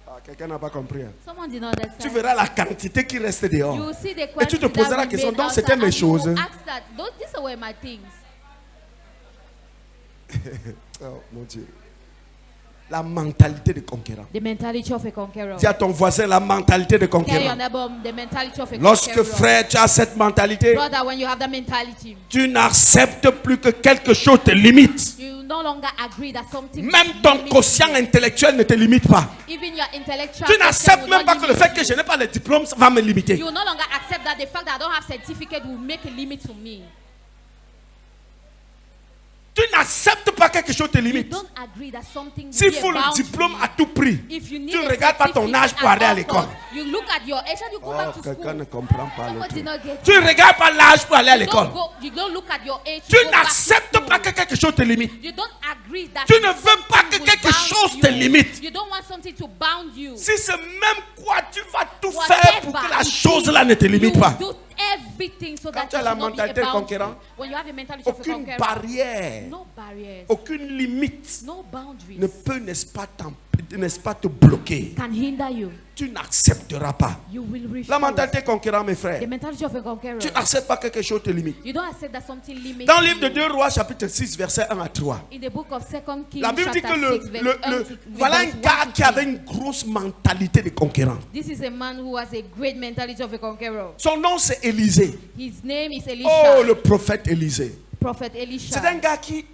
Ah, quelqu'un n'a pas compris. Hein. Someone did not Tu understand. verras la quantité qui reste You dehors. will see the Et tu quantity te poseras that la question, remain donc c'était outside, mes and you will choses. ask that, these were my things. Oh mon Dieu. La mentalité de conquérant. The mentality of a conqueror. Dis à ton voisin la mentalité de Tell your conquérant. neighbor the mentality of a Lorsque conqueror. frère, tu as cette mentalité, Brother, when you have that mentality, tu n'acceptes plus que quelque chose te limite. you no longer agree that something Même ton limits quotient you. intellectuel ne te limite pas. Even your intellectual Tu quotient n'acceptes will même not pas que le limit fait que you. je n'ai pas le diplôme va me limiter. You will no longer accept that the fact that I don't have certificate will make a limit to me. Tu n'acceptes pas que quelque chose te You limite. don't agree that something S'il will faut be a le boundary. diplôme à tout prix, If you need tu ne a regardes pas ton âge certificate pour aller at à all l'école. costs, you look at your age and you go back to Quelqu'un ne school. comprend pas le Someone did truc. not get Tu it. ne regardes pas l'âge pour aller à l'école. You don't look at your age. Tu to go back to n'acceptes school. pas que quelque chose te limite. You don't agree that Tu ne veux something pas que will quelque bound chose you. te limite. You don't want something to bound you. Si c'est même quoi, tu vas tout Whatever faire pour que la it chose is, là ne te limite you pas. do everything so Quand that tu as it la should not be mentalité de a boundary. conquérant, When you have the mentality of a Aucune conqueror, barrière, no barriers, aucune limite no boundaries ne peut, n'est-ce pas, te bloquer. can hinder you. Tu n'accepteras pas. You will refuse. La mentalité conquérant, mes frères, The mentality of a conqueror. tu n'acceptes pas que quelque chose te limite. You don't accept that something limits Dans le livre de you. 2 Rois, chapitre 6, verset 1 à 3, In the book of 2 Kings, la Bible dit chapter que 6, verse 1 to voilà un verse 1 gars to qui 3. avait une grosse mentalité de conquérant. This is a man who has a great mentality of a conqueror. Son nom, c'est Élisée. His name is Elisha. Oh, le prophète Élisée. Prophet Elisha. C'est un gars qui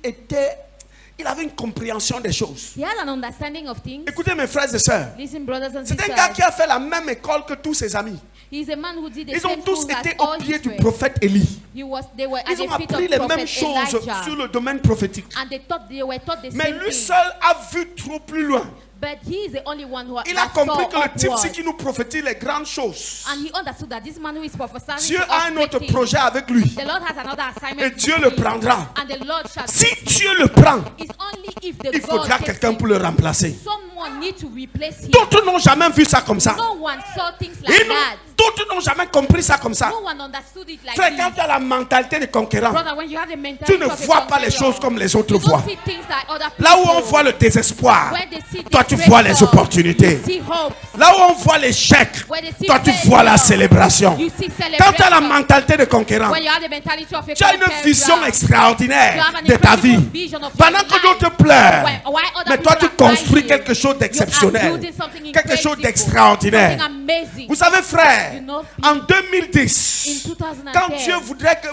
il avait une compréhension des choses. He had an understanding of things. Écoutez mes frères et sœurs, Listen, brothers and c'est un sisters. gars qui a fait la même école que tous ses amis. He's a man who did the Ils ont same tous things as été au all pied his du friends. prophète Élie. They were at Ils ont the feet appris of les prophet mêmes choses Elijah. sur le domaine prophétique. And they were taught the Mais same lui thing. seul a vu trop plus loin. But he is the only one who Il a that saw compris que le type upward. qui nous prophétise les grandes choses, And he understood that this man who is prophesying Dieu to a us un autre great things, projet avec lui. the Lord has another assignment Et to Dieu him. le prendra. And the Lord shall Si take him. Dieu le prend, It's only if the il God faudra takes quelqu'un him. pour le remplacer. Someone need to replace him. D'autres n'ont jamais vu ça comme ça. No one saw things like that. D'autres n'ont jamais compris ça comme ça. No one understood it like Frère, quand this. tu as la mentalité de conquérant, Brother, when you have the mentality tu ne of a vois pas les conqueror, choses comme les autres you don't voient. see things like other Là où on people. voit le désespoir, Where they see toi tu desperation, vois les opportunités. you see hope. Là où on voit l'échec, Where they see toi tu failure, vois la célébration. you see Quand tu as la celebration. mentalité de conquérant, When you have the mentality of a tu as une conqueror, vision you extraordinaire have an de ta vie. incredible vision of Pendant your que life. d'autres pleurent, Why other mais toi tu people are construis crying, quelque chose you are d'exceptionnel, building something quelque chose incredible, d'extraordinaire. something amazing. Vous savez, frère, You know, en 2010, In 2010, quand Dieu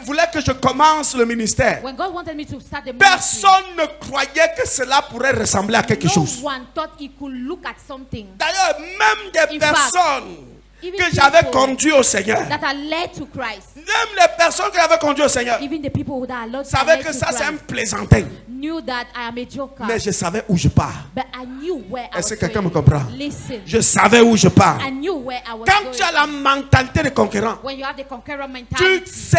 voulait que je commence le ministère, when God wanted me to start the ministry, personne ne croyait que cela pourrait ressembler à quelque no chose. one thought he could look at something D'ailleurs, même des In fact, personnes even que j'avais people conduites au Seigneur, that are led to Christ, même les personnes que j'avais conduites au Seigneur, even the people that are led savaient que to ça c'est un Christ, plaisantin. knew that I am a joker, Mais je savais où je pars. but I knew where I Est-ce was que quelqu'un me going. comprend? Listen, Je savais où je pars. I knew where I was Quand going. tu as la mentalité de conquérant, When you have the conqueror tu mentality, sais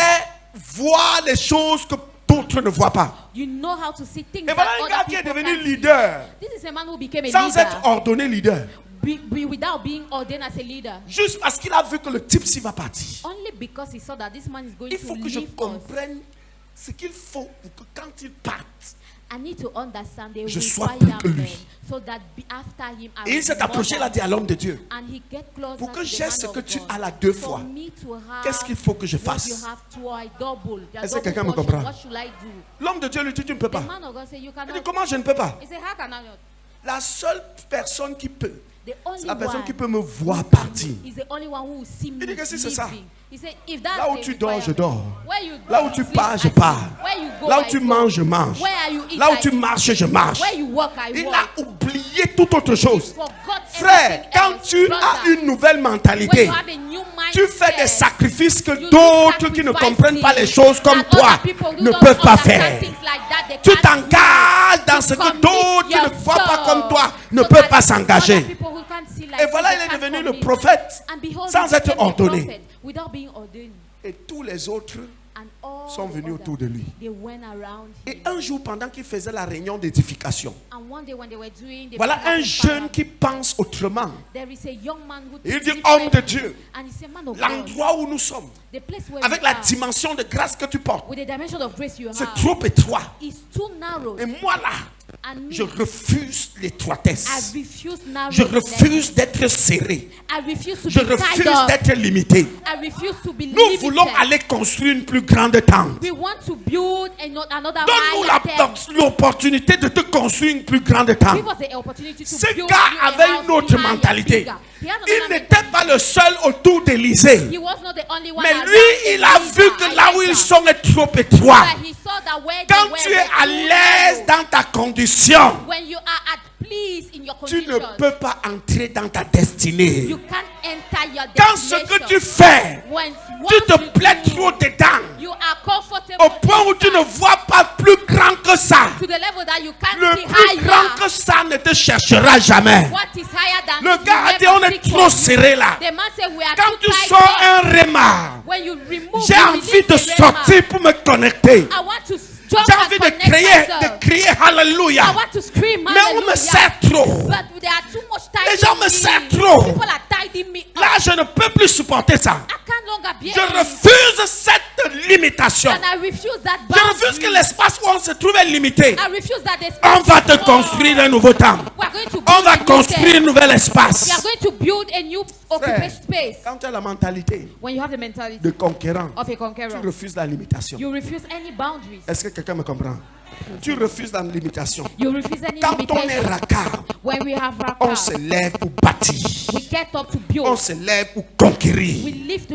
voir les choses que d'autres ne voient pas. you know how to see things Et voilà that un gars other qui est people devenu can't see. leader This is a man who became a sans leader être ordonné leader. without being ordained as a leader. Juste parce qu'il a vu que le type s'y va partir. Only because he saw that this man is going Il to faut que je leave us. comprenne ce qu'il faut pour que quand il parte, I need to understand the Je sois plus que lui. requirement so that after him I et il will s'est be approché, il a more dit à l'homme de Dieu, than- and he get closer pour que to the j'ai man ce of que tu God. as là 2 For fois, me to have qu'est-ce qu'il faut que je what fasse? you have twice, double. The Est-ce que double quelqu'un me portion. comprend? What should I do? L'homme de Dieu lui dit, tu ne peux The pas. man of God said, you Il dit, cannot. comment je ne peux pas? He said, how can I not? La seule personne qui peut, The only c'est la personne one qui peut me voir partir. is the only one who will see me Il dit que si c'est ça, leaving. He said, if that's là où the tu dors, je requirement, dors. where you Là go, où tu you sleep, pars, I je sleep. pars. Where you go, Là où I tu go. manges, je mange. Where are you eat, Là où I tu eat. marches, je marche. Where you walk, I Il walk. a oublié toute autre chose. Forgot Frère, everything quand else. tu Brother, as une nouvelle when mentalité, you have a new tu fais des mindset, sacrifices que you do d'autres qui ne comprennent pas les choses comme that other toi people who ne don't peuvent pas understand faire. things like that, they Tu can't do. t'engages dans You ce que commit d'autres qui ne voient pas yourself comme toi ne so peuvent that pas other s'engager. people who can't see like Et you, voilà, they il est can't devenu le commit. prophète And behold, sans he être became the ordonné. prophet without being ordained. Et tous les autres And all sont the venus others, autour de lui. they went around Et him. un jour, pendant qu'il faisait la réunion d'édification, And one day when they were doing the voilà prayer un of jeune fire, qui pense autrement. there is a young man who Il thinks dit, homme de differently. Dieu, And he said, man of God, l'endroit où nous sommes, the place where avec you la are, dimension de grâce que tu portes, with the dimension of grace you c'est have, trop étroit. is too narrow. Et moi là, And me, je refuse I l'étroitesse. refuse narrow. Je refuse d'être serré. I refuse to Je be tied refuse up. d'être limité. I refuse to be Nous limited. voulons aller construire une plus grande tente. We want to build another Donne-nous higher tent. l'opportunité de te construire une plus grande tente. Give us the opportunity to Ce build gars you a avait house une autre higher, mentalité. bigger. He has Il another n'était pas le seul autour d'Élysée. He was not the only one Mais around lui, il a Elijah, vu que là où ils Elijah. sont est trop étroit. But he saw that where Quand they tu were es à too l'aise narrow. dans ta condition, When you are at peace in your tu condition, ne peux pas entrer dans ta destinée. you can't enter your Quand ce destination. que tu fais, When tu what te you plais do, trop dedans, you are comfortable au point où tu ne vois pas plus grand que ça. to the level that you can't Le see plus grand higher. que ça ne te cherchera jamais. What is higher than Le this gars a will dit, never on est seek trop for you. serré là. The man said we are Quand too tu tight sors here. un réma, When you remove, j'ai you envie release de the rema. sortir pour me connecter. I want to jump J'ai and envie connect de myself. crier I Alléluia. want to scream Mais on me hallelujah. sert trop. But there are too much Les gens me serrent trop. People are tidying me up. Là, je ne peux plus supporter ça. I can't longer be Je refuse cette limitation. And I refuse that Je refuse que boundary. l'espace où on se trouve est limité. I refuse that the On va te space is construire small. un nouveau temple. We are going to On build va a new construire un tent. nouvel We are espace. going to build a new occupation space. Quand tu as la mentalité When you have the mentality de conquérant, of a tu conqueror, refuses la limitation. you refuse any boundaries. Est-ce que quelqu'un me comprend? Tu refuses la limitation. You refuse any Quand on est limitation. racard, When we have on se rakab, lève pour bâtir. we get up to On build. se lève pour conquérir. We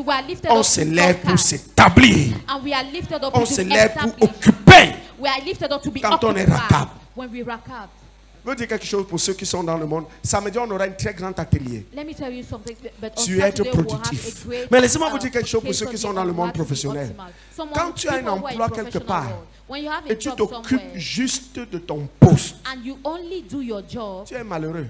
are lifted On up se to lève pour conquer. s'établir. And we are lifted up On to se lève pour establish. occuper. We are lifted up to be Quand on est occupied. rakab. When we rakab. Je veux dire quelque chose pour ceux qui sont dans le monde. Samedi, on aura un très grand atelier. Let me tell you something, but on Tu es être Saturday we'll have productif. a great, Mais laissez-moi vous dire quelque chose pour ceux qui case sont dans le study monde on how to be professionnel. optimal. Someone- Quand tu as un people who are in emploi quelque professional part world, when you have a et tu job t'occupes somewhere juste de ton poste, and you only do your job, tu es malheureux.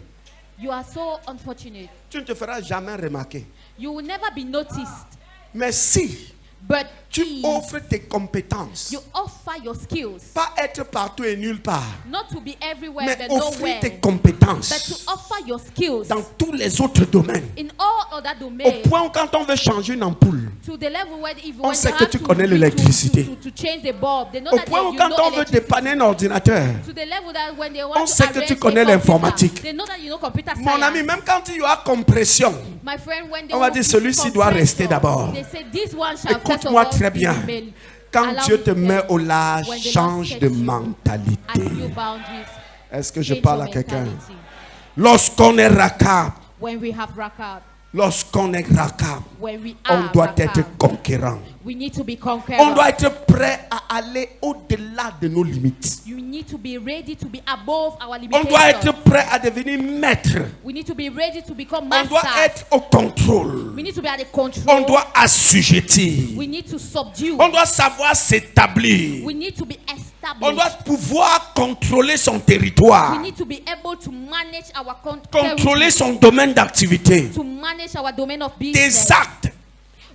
you are so unfortunate. Tu ne te feras jamais remarquer. You will never be noticed. Mais si But tu if offres tes compétences, you offer your skills, pas être partout et nulle part, not to be everywhere mais but offrir nowhere, tes but compétences to offer your skills dans tous les autres domaines. in all other Au domains. point où quand on veut changer une ampoule, To the level where if On when sait they que have tu to, connais to- l'électricité. to change the bulb, they know au that point où you quand know on veut electricity. dépanner un ordinateur, To the level that when they want On to sait que arrange tu a connais computer, l'informatique. they know that you know computer mon science. ami, même quand il y aura compression, My friend, when they on va will dire, use celui-ci doit compressor, rester d'abord. They say this one shall first of écoute-moi all très be bien. male. Quand Allow Dieu me te to met tell au you, large, when the Lord change sets de you at mentalité. new boundaries, Est-ce que je change parle your à quelqu'un? mentality. Lorsqu'on est rakab, When we have rakab, lorsqu'on est rakab, when we on are doit rakab, être conquérant. we need to be On conquerors. doit être prêt à aller au-delà de nos limites. You need to be ready to be above our On limitations. doit être prêt à devenir maître. We need to be ready to become On masters. doit être au contrôle. We need to be at the control. On doit assujettir. We need to subdue. On doit savoir s'établir. We need to be On established. doit pouvoir contrôler son We territoire, need to be able to manage our contrôler territory, son domaine d'activité, to manage our domain of tes business. actes,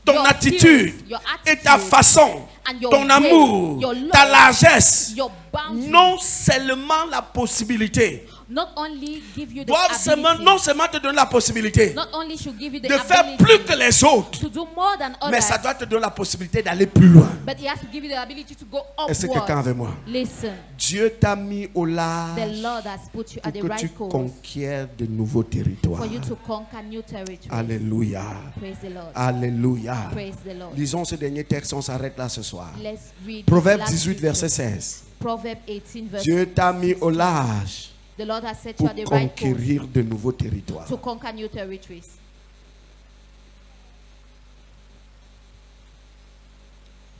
ton Your attitude skills, your et ta attitude, façon, and your ton way, amour, your love, ta largesse, your boundaries. non seulement la possibilité, Not only give you the doivent ability, non seulement te donner la possibilité not only should give you the de faire ability plus que les autres, to do more than others, mais ça doit te donner la possibilité d'aller plus loin. but he has to give you the ability to go Est-ce que quelqu'un upward. avec moi? Listen, Dieu t'a mis au the large Lord has put you pour at the que tu right course conquières de nouveaux territoires. for you to conquer new territories. Alléluia. Praise the Lord. Alléluia. Praise the Lord. Lisons ce dernier texte, on s'arrête là ce soir. Let's read Proverbe this last 18, verset scripture. 16. Proverbe 18, verse Dieu t'a mis au large The Lord has set you pour at the right course conquérir de nouveaux territoires. to conquer new territories.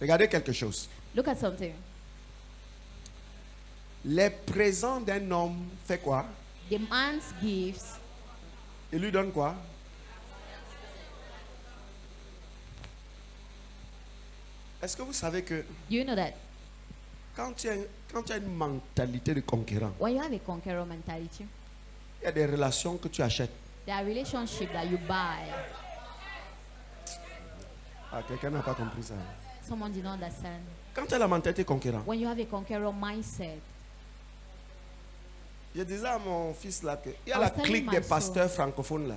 Regardez quelque chose. Look at something. Les présents d'un homme fait quoi? The man's gifts Il lui donne quoi? Est-ce que vous savez que Do you know that quand tu as une mentalité de conquérant, when you have a conqueror mentality, il y a des relations que tu achètes. there are relationships that you buy. Ah, quelqu'un n'a pas compris ça. Someone did not understand. Quand tu as la mentalité conquérant, When you have a conqueror mindset, je disais à mon fils là qu'il y a I was la telling clique my des son, pasteurs francophones là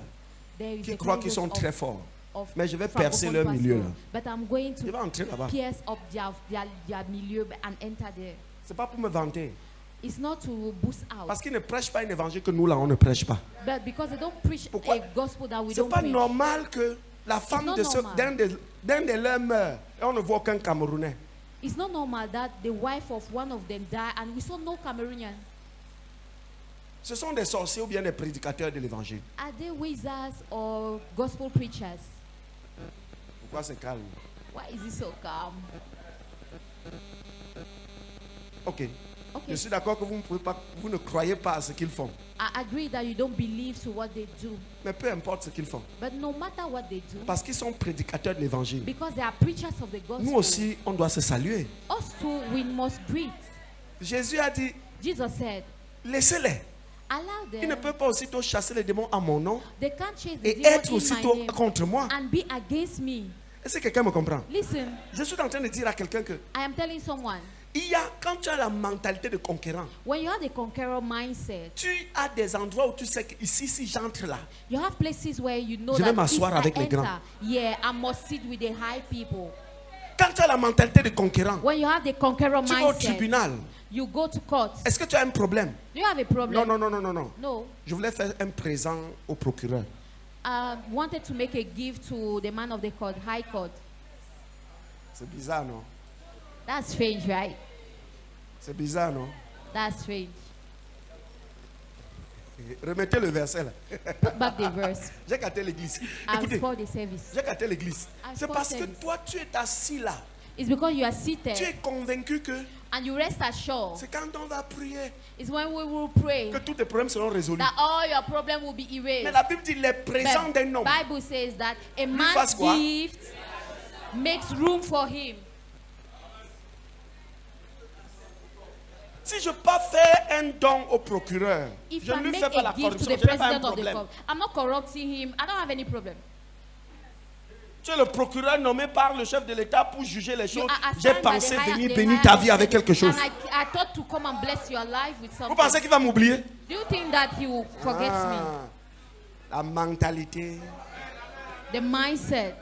there is qui a croient qu'ils kind sont très forts. of Mais je vais percer francophone leur pastor, milieu là. But I'm going Je vais to entrer là-bas. pierce up their milieu and enter there. C'est pas pour me vanter. It's not to boost out, Parce qu'ils ne prêchent pas un évangile que nous là on ne prêche pas. but because they don't preach Pourquoi? a gospel that we C'est don't pas preach. normal que la femme not de normal. d'un de leurs meurt et on ne voit aucun Camerounais. It's not normal that the wife of one of them died and we saw no Cameroonian. Ce sont des sorciers ou bien des prédicateurs de l'évangile. Are they wizards or gospel preachers? Pourquoi c'est calme? Why is it so calm? Ok. Je Okay, suis d'accord que vous ne croyez pas à ce qu'ils font. I agree that you don't believe to what they do, Mais peu importe ce qu'ils font. but no matter what they do, Parce qu'ils sont prédicateurs de l'évangile. because they are preachers of the gospel, Nous aussi, on doit se saluer. us too, we must breathe. Jésus a dit, Jesus said, laissez-les. allow Ils ne them. peuvent pas aussitôt chasser les démons à mon nom They can't chase the et demon être in my aussitôt name contre moi. and be against me. Est-ce que quelqu'un me comprend? Listen, Je suis en train de dire à quelqu'un que I am telling someone, quand tu as la mentalité de conquérant, when you have the conqueror mindset, tu as des endroits où tu sais que ici, si j'entre là, you have places where you know Je vais that if m'asseoir I avec les enter, grands. yeah, I must sit with the high people. quand tu as la mentalité de conquérant, When you have the conqueror tu vas au mindset, tribunal. you go to court. Est-ce que tu as un problème? Do you have a problem? Non. No. Je voulais faire un présent au procureur. I wanted to make a gift to the man of the court, high court. C'est bizarre, non? That's strange, right? C'est bizarre, non? That's strange. Remettez le verset là. Put back the verse. J'ai gâté l'église. I've Écoutez, spoiled the service. j'ai gâté l'église. I've C'est spoiled parce que service. toi, tu es assis là. It's because you are Tu es seated convaincu que and you rest assured. c'est quand on va prier It's when we will pray que tous tes problèmes seront résolus. that all your problems will be Mais erased. la Bible dit les présents But d'un homme. Bible says that a fasse man's quoi? gift makes room for him. Si je peux faire un don au procureur, If je I ne lui make fais pas la a gift to corruption, the je n'ai pas un president of the problème. court, I'm not corrupting him. I don't have any problem. Tu es le procureur nommé par le chef de l'État pour juger les You choses. are J'ai assigned by pensé the higher- venir the bénir higher ta vie avec authority, quelque chose. And I thought to come and bless your life with Vous something. pensez qu'il va m'oublier? Do you think that he will forget me? La mentalité. The mindset.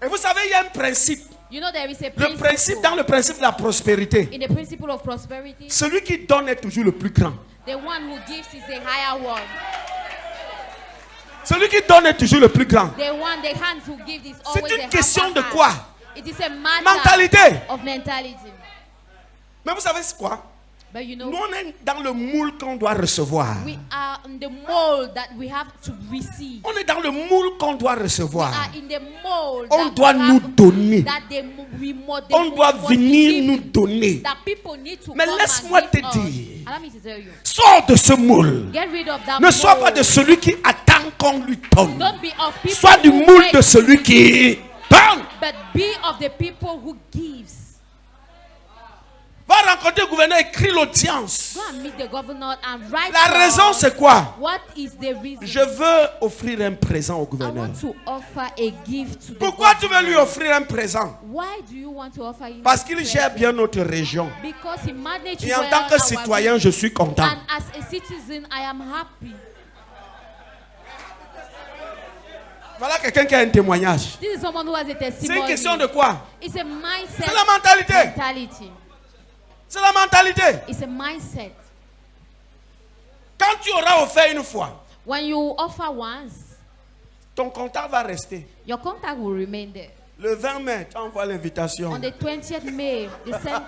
Et vous savez, il y a un principe. You know there is a Le principe dans le principe de la prospérité. in the principle of prosperity. Celui qui donne est toujours le plus grand. The one who gives is the higher one. Celui qui donne est toujours le plus grand. The one, the hands who give is C'est always une the question upper de hand. quoi? It is a matter Mentalité. of mentality. Mais vous savez c'est quoi? But you know, Nous, on est dans le moule qu'on doit recevoir. we are in the mold that we have to receive. On est dans le moule qu'on doit We recevoir. are in the mold On that doit we nous have, donner. that we must, On doit venir nous donner. that people need to Mais come laisse-moi and te give us. dire. Allow me to tell you. Sors de ce moule. Get rid of that Ne sois pas mold. de celui qui attend qu'on lui donne. Don't be of people Sois du who moule wait, de celui qui donne. but be of the people who gives. Va rencontrer le gouverneur, écris l'audience. Go and meet the governor and write La down raison c'est quoi? what is the reason. Je veux offrir un présent au I gouverneur. want to offer a gift to the Pourquoi tu veux governor. lui offrir un présent? Why do you want to offer him Parce a qu'il present? gère bien notre région. Because he managed Et en well tant que our citoyen, je suis content. and as a citizen, I am happy. Voilà quelqu'un qui a un témoignage. This is someone who has a C'est testimony. une question de quoi? It's a mindset. C'est la mentalité. Mentality. C'est la mentalité. It's a mindset. Quand tu auras offert une fois, When you offer once, ton contact va rester. your contact will remain there. Le 20 mai, tu envoies l'invitation. On the 20th May, they send,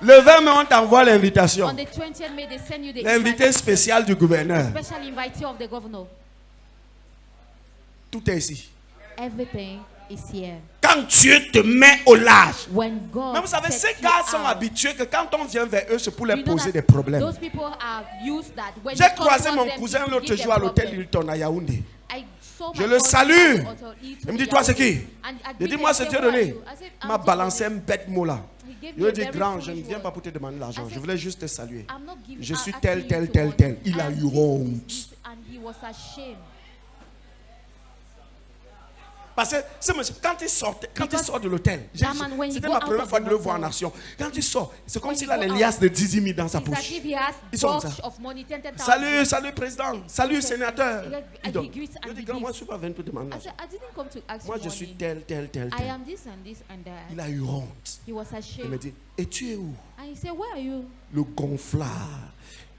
Le 20 mai, on t'envoie l'invitation. on the 20th May, they send you the L'invité spécial du gouverneur. special invitee of the governor. Tout est ici. Everything is here. Quand Dieu te met au large. When God Mais vous savez, sets ces you gars sont out, habitués que quand on vient vers eux, c'est pour leur you know poser that des problèmes. those people are used that when J'ai you come croisé towards mon them, cousin you l'autre give jour them à l'hôtel problem. Hilton à Yaoundé. I saw Je my le cousin salue. at the hotel Il me dit, toi, c'est qui? And I Il dit, greeted moi, him, c'est say, Dieu "Who are donné. you?" I said, Il m'a "I'm Dieu balancé un donné." bête mot là. He gave Je me lui ai a dit, very grand, je ne foolish viens word. pas pour te demander l'argent. I Je said, voulais juste te saluer. I'm not giving, Je suis asking tel, you tel, to tel, money. tel. Il I a am eu this, honte. this, and he was ashamed. Parce que ce monsieur, quand il sort de l'hôtel, that man, when he c'était go ma out première of fois the de le voir en hotel, action. Quand il sort, c'est comme when s'il he a go les out, liasses de 10 000 dans sa It's as poche. if he has Ils sont box ça. of money, 10,000. Salut, salut président, salut Okay. sénateur. He Il donne. greets Je and dis, he grand, moi je gives. suis pas venu pour demander I l'argent. said, I didn't come to ask Moi you je suis money. tel, tel, tel, I tel. am this and this and that. Il a eu honte. He was Il me ashamed. dit, et tu es où? And he said, where are you? Le gonflard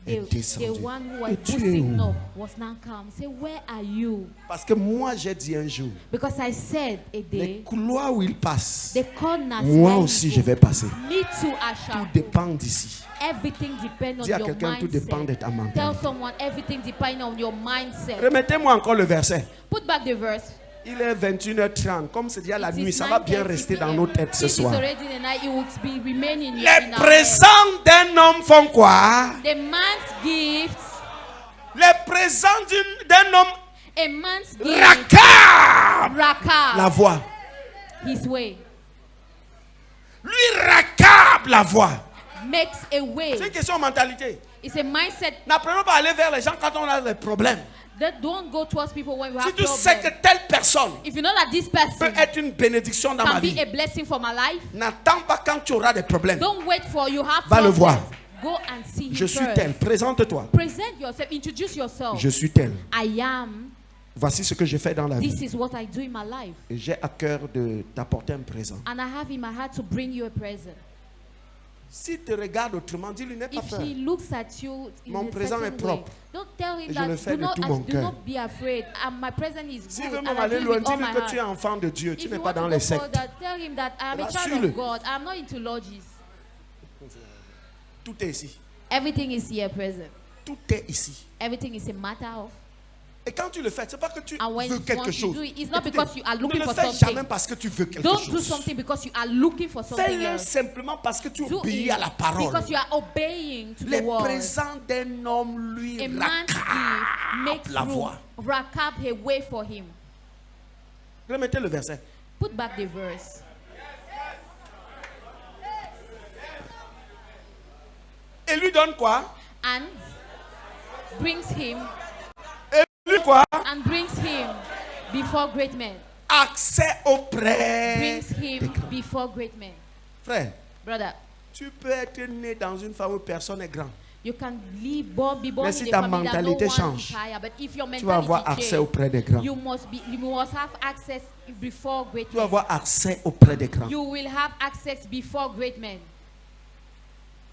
est The descendu. one who was Et tu es boosting où? up was now calm. He said, where are you? Parce que moi j'ai dit un jour, Because I said a les day, couloirs où il passe, the corners moi where aussi you je go, vais passer. me too, I shall Tout go. dépend d'ici. Everything depends on Dis à your quelqu'un, tout dépend de mindset. ta Tell mentalité. someone everything depends on your mindset. Remettez-moi encore le verset. Put back the verse. Il est 21h30. Comme c'est déjà la It nuit, is ça va bien 9:30 rester dans PM. nos têtes ce Since it's soir. already the night, it will be remaining in Les our head. présents d'un homme font quoi? The man's gifts, Les présents d'un homme a man's gift, raccable la rakab voix. his way, Lui raccable la voix. makes a way. C'est une question de mentalité. It's a mindset N'apprenons pas à aller vers les gens quand on a des problèmes. that don't go towards people when we Si have tu sais que problems. telle personne If you know that this peut person être une bénédiction dans ma can be vie, a blessing for my life, n'attends pas quand tu auras des problèmes. don't wait for you have Va le problems. voir. Go and see him Je suis first. tel. Présente-toi. Present yourself. Introduce yourself. Je suis tel. I am. Voici ce que j'ai fait dans la vie. This is what I do in my life. Et j'ai à cœur de t'apporter un présent. And I have in my heart to bring you a present. S'il te regarde autrement, dis-lui, n'aie pas If peur. he looks at you in Mon a présent certain est propre. way, don't tell him Et je that le fais do de not, tout mon do cœur. not be afraid. My present is S'il good. veut And même I aller do loin, it with all dis-lui my que tu es heart. enfant de Dieu. Tu If n'es you pas want dans to les go sectes. further, tell him that I am a child Rassure-le. of God. I'm not into lodges. Tout est ici. Everything is here present. Tout est ici. Everything is a matter of. Et quand tu le fais, c'est pas que tu And when veux you quelque want to chose. do it, it's not Écoutez, because you are looking ne le for fais something. jamais parce que tu veux quelque Don't do chose. something because you are looking for something Fais-le else. simplement parce que tu Do obéis it à la parole. because you are obeying to Les the word. présents d'un homme lui A man's gift makes la room, voix. rack up a way for him. Remettez le verset. Put back the verse. Et lui donne quoi? And brings him Et lui quoi? and brings him before great men. Accès auprès. Brings him before great men. Frère, Brother, tu peux être né dans une famille où personne n'est grand. you can be born Mais si in ta a family that no mentalité one change, is higher. But if your Tu vas avoir mentality accès change, auprès des grands. you must have access before great Tu vas men. avoir accès auprès des grands. You will have access before great men.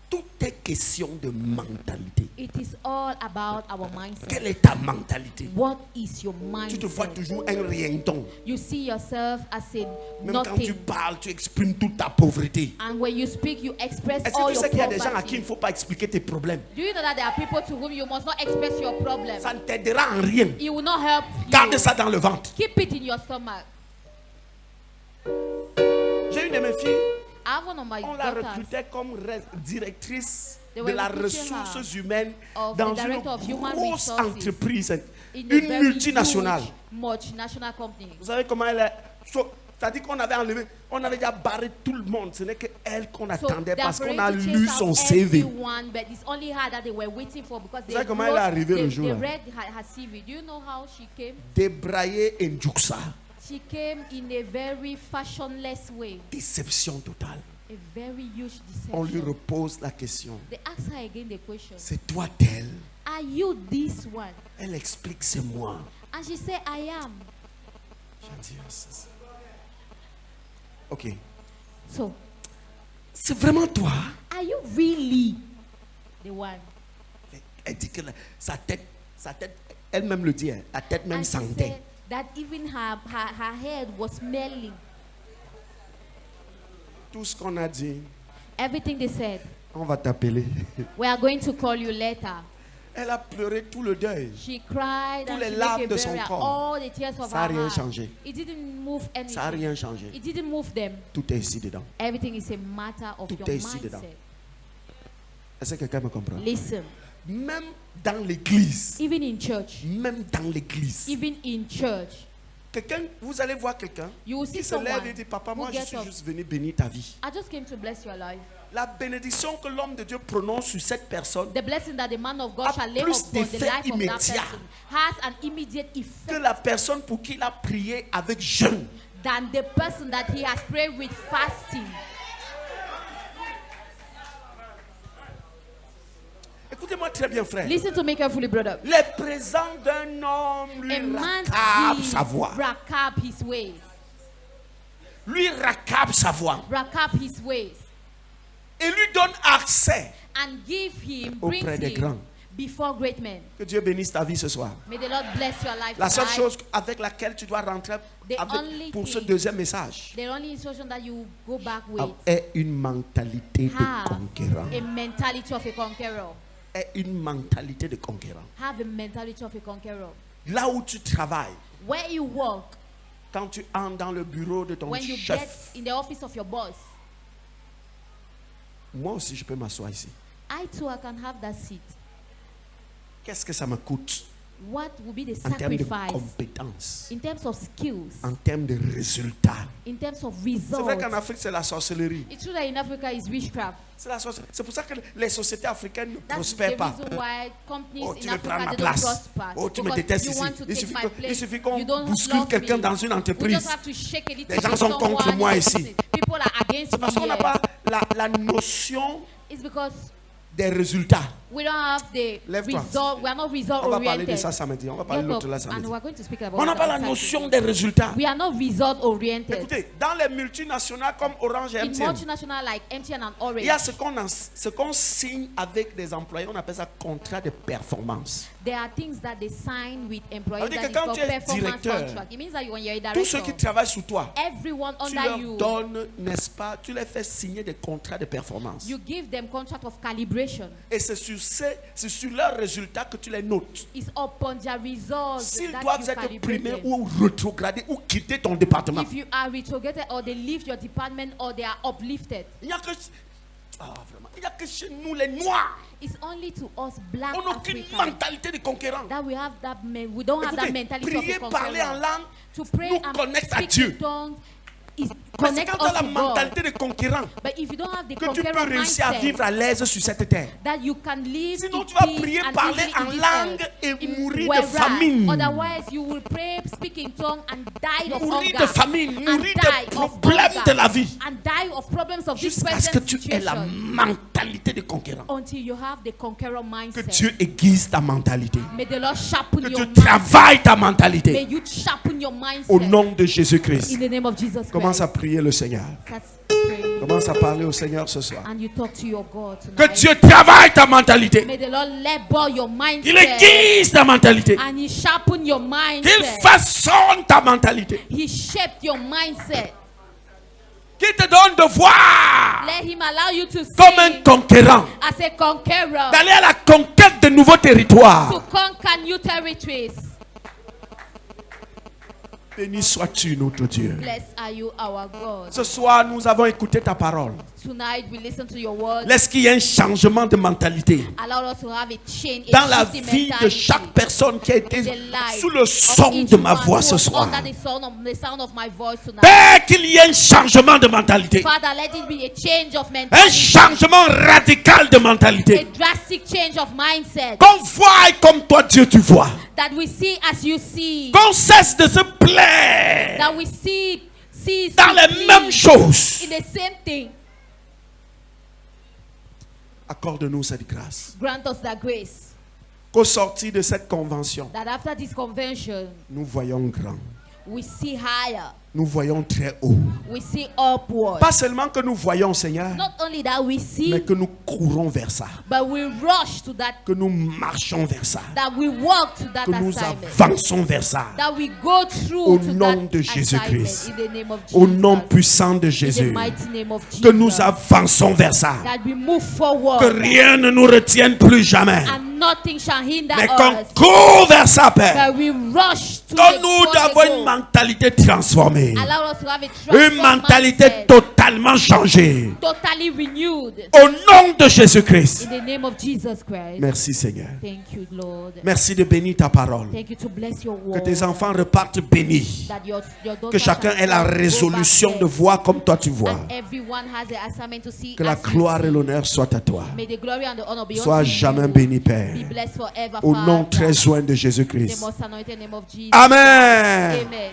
Tout est question de mentalité. It is all about our mindset. Quelle est ta mentalité? What is your Tu te vois mindset? toujours un rien-don. You see yourself as a Même quand tu nothing. parles, tu exprimes toute ta pauvreté. And when you speak, you express Est-ce all que tu your sais qu'il y a des gens à qui il poverty. ne faut pas expliquer tes problèmes? Do you know that there are people to whom you must not express your problem? Ça ne t'aidera en rien. It will not help Garde you. ça dans le ventre. Keep it in your stomach. J'ai une de mes filles, I have one of my on la daughters recrutait comme directrice They de were la recruiting ressources humaines of dans the une director of human grosse resources entreprise, in a une very multinationale. huge multinational company. Vous savez comment elle est? C'est-à-dire qu'on avait enlevé, on avait déjà barré tout le monde. Ce n'est que elle qu'on So attendait they are parce qu'on ready a to lu chase son out CV. everyone, but it's only her that they were waiting for because they, savez comment elle est arrivée le jour, they là? read her CV. Do you know how she came? Débraillé et Ndjouksa. She came in a very fashionless way, Déception totale. a very huge On lui deception. repose la question. They asked her again the question, C'est toi tel? are you this one? Elle explique, c'est moi. And she said, I am. J'ai dit, c'est ça. Ok. So, C'est vraiment toi? are you really the one? Elle dit que sa tête, elle-même le dit, hein, la tête même And she sentait. said that even her head was smelling. Tout ce qu'on a dit, Everything they said, on va t'appeler. we are going to call you later. Elle a pleuré tout le deuil. She cried Tous and les she larmes made de a son burial. corps. All the tears of Ça n'a her rien heart. changé. It didn't move anything. Ça n'a rien changé. It didn't move them. Tout est ici dedans. Everything is a matter of Tout your est ici dedans. mindset. Est-ce que quelqu'un me comprend? Listen, Même dans l'église, even in church, même in church, quelqu'un, vous allez voir quelqu'un you will see qui se lève someone et dit, papa, who moi je gets suis up. juste venu bénir ta vie. I just came to bless your life. La bénédiction que l'homme de Dieu prononce sur cette personne The blessing that the man of God a shall lay plus upon the d'effet life of that immédiat person has an immediate que effect la personne pour qui il a prié avec jeûne. than the person that he has prayed with fasting. Écoutez-moi très bien, frère. Listen to me carefully, brother. Les présents d'un homme lui A man's raccapent deeds sa voix. rack up his ways. Lui raccapent sa voix. Rack up his ways. Et lui donne accès. And give him, Auprès brings des him grands. before great men. Que Dieu bénisse ta vie ce soir. May the Lord bless your life La seule tonight. chose avec laquelle tu dois rentrer The only pour ce thing- deuxième message The only instruction that you go back with est une mentalité de have conquérant. a mentality of a conqueror. Est une mentalité de conquérant. Have a mentality of a conqueror. Là où tu travailles, Where you work, quand tu entres dans le bureau de ton when you chef, get in the office of your boss, moi aussi je peux m'asseoir ici. I too I can have that seat. Qu'est-ce que ça me coûte What will be the en termes de sacrifice compétences, in terms of skills, en termes de résultats? in terms of C'est vrai qu'en results? Afrique, c'est la sorcellerie. It's true that in Africa is witchcraft. C'est la sorcellerie. C'est pour ça que les sociétés africaines ne That's the prospèrent pas. reason why companies Oh, tu in veux prendre Africa ma they don't place. prosper. Oh, tu me Because détestes you ici. want to Il take suffit my que- place. il suffit qu'on You don't bouscule love quelqu'un me. dans une We entreprise. just have to shake a little Les gens bit sont someone contre moi and ici. people are against C'est parce me qu'on n'a here. pas la notion It's because des résultats. we don't have the Lève-toi. result. We are not result On va parler de oriented. ça samedi. On va parler de Get l'autre up, là and samedi. we're going to speak about On n'a it pas la on notion Saturday. des résultats. We are not result oriented. Écoutez, dans les multinationales comme Orange et In MTN, multinational like MTN and il y a Orange, ce qu'on signe avec des employés, on appelle ça contrat de performance. there are things that they sign with Ça employees veut dire that que is quand called tu es performance directeur, contract. It means that when you're a Tous ceux qui director, travaillent sous toi, everyone tu under leur you, donnes, n'est-ce pas, tu les fais signer des contrats de performance. you give them contract of calibration. Et c'est sur leurs résultats que tu les notes. It's upon their results S'ils that doivent you être calibrate primés them. ou rétrogradés ou quitter ton département. If you are retrograded or they leave your department or they are uplifted, Il n'y a que, vraiment, il n'y a que chez nous les Noirs. it's only to us black On n'a aucune Africans mentalité de conquérant. that we have that we don't have that Écoutez, mentality of prier, a parler en conqueror. langue To pray nous and connecte à speak Dieu. in tongues is Mais c'est connect quand tu as us la to God. mentalité de conquérant But if you don't have the que tu peux conqueror réussir à vivre mindset, à l'aise sur cette terre. that you can live Sinon, in tu vas peace prier, and parler easily en in this langue earth. et In- mourir de whereas, famine. Otherwise, you will pray, speak in tongue, and die of Mourir hunger. de famine, and mourir die de of problèmes hunger, de la vie. and die of problems of this Jusqu'à ce que present tu aies la situation. mentalité de conquérant. Until you have the conqueror Que mindset. Dieu aiguise ta mentalité. May the Lord sharpen Que your tu mindset. travailles ta May mentalité. you sharpen your mindset. Au nom de Jésus-Christ. In the name of Jesus Commence à Christ. prier le Seigneur. Let's pray. Commence à parler au Seigneur ce soir. And you talk to your God Que tonight. Dieu travaille ta mentalité. May the Lord labor your Qu'il mindset. aiguise ta mentalité. And He sharpen your Qu'il mindset. façonne ta mentalité. He shaped your mindset. Qu'il te donne de voir Let Him allow you to comme un see conquérant. as a conqueror. D'aller à la conquête de nouveaux territoires. To conquer new territories. Béni sois-tu, notre Dieu. Blessed are you, our God. Ce soir, nous avons écouté ta parole. Tonight we listen to your word. Laisse qu'il y ait un changement de mentalité Allow us to have a change, dans a la shift in vie de mentality. chaque personne qui a été The life sous le of son each de ma one voix who ce was soir. under the sound of my voice tonight. Père, qu'il y ait un changement de mentalité. Father, let it be a change of Un mentality. changement radical de A mentalité. drastic change of mindset. Qu'on voie comme toi Dieu tu vois. That we see as you see. Qu'on cesse de se plaire That we see dans les mêmes choses. in the same thing. Accorde-nous cette grâce. Grant us that grace. Qu'au sortir de cette convention, That after this convention, nous voyons grand. we see higher. Nous voyons très haut. We see upward. Pas seulement que nous voyons, Seigneur, Not only that we mais see, que nous courons vers ça. but we rush to that. Que nous marchons vers ça. That we walk to that Que nous assignment. avançons vers ça. That we go through Au to nom that de Jésus-Christ. assignment in the name of Jesus. Au nom puissant de In Jésus. the mighty name of Jesus. Que nous avançons vers ça. That we move forward. Que rien ne nous retienne plus jamais. And Nothing shall hinder Mais qu'on us. court vers sa paix. But we rush to Donne-nous d'avoir une mentalité transformée. Allow us to have a Une transformed mentalité mindset, totalement changée. totally renewed. Au nom de Jésus-Christ. In the name of Jesus Christ. Merci Seigneur. Thank you, Lord. Merci de bénir ta parole. Thank you to bless your Que word. tes enfants repartent bénis. That your Que daughters chacun shall ait la go back résolution there. de voir comme toi tu vois. And everyone has the assignment to see Que la as you gloire et see. l'honneur soient à toi. May the glory and the honor be Sois unto jamais you. béni, Père. Be blessed forever, Au nom Father. très soin de In the Jésus-Christ. most anointed name of Jesus. Amen. Amen.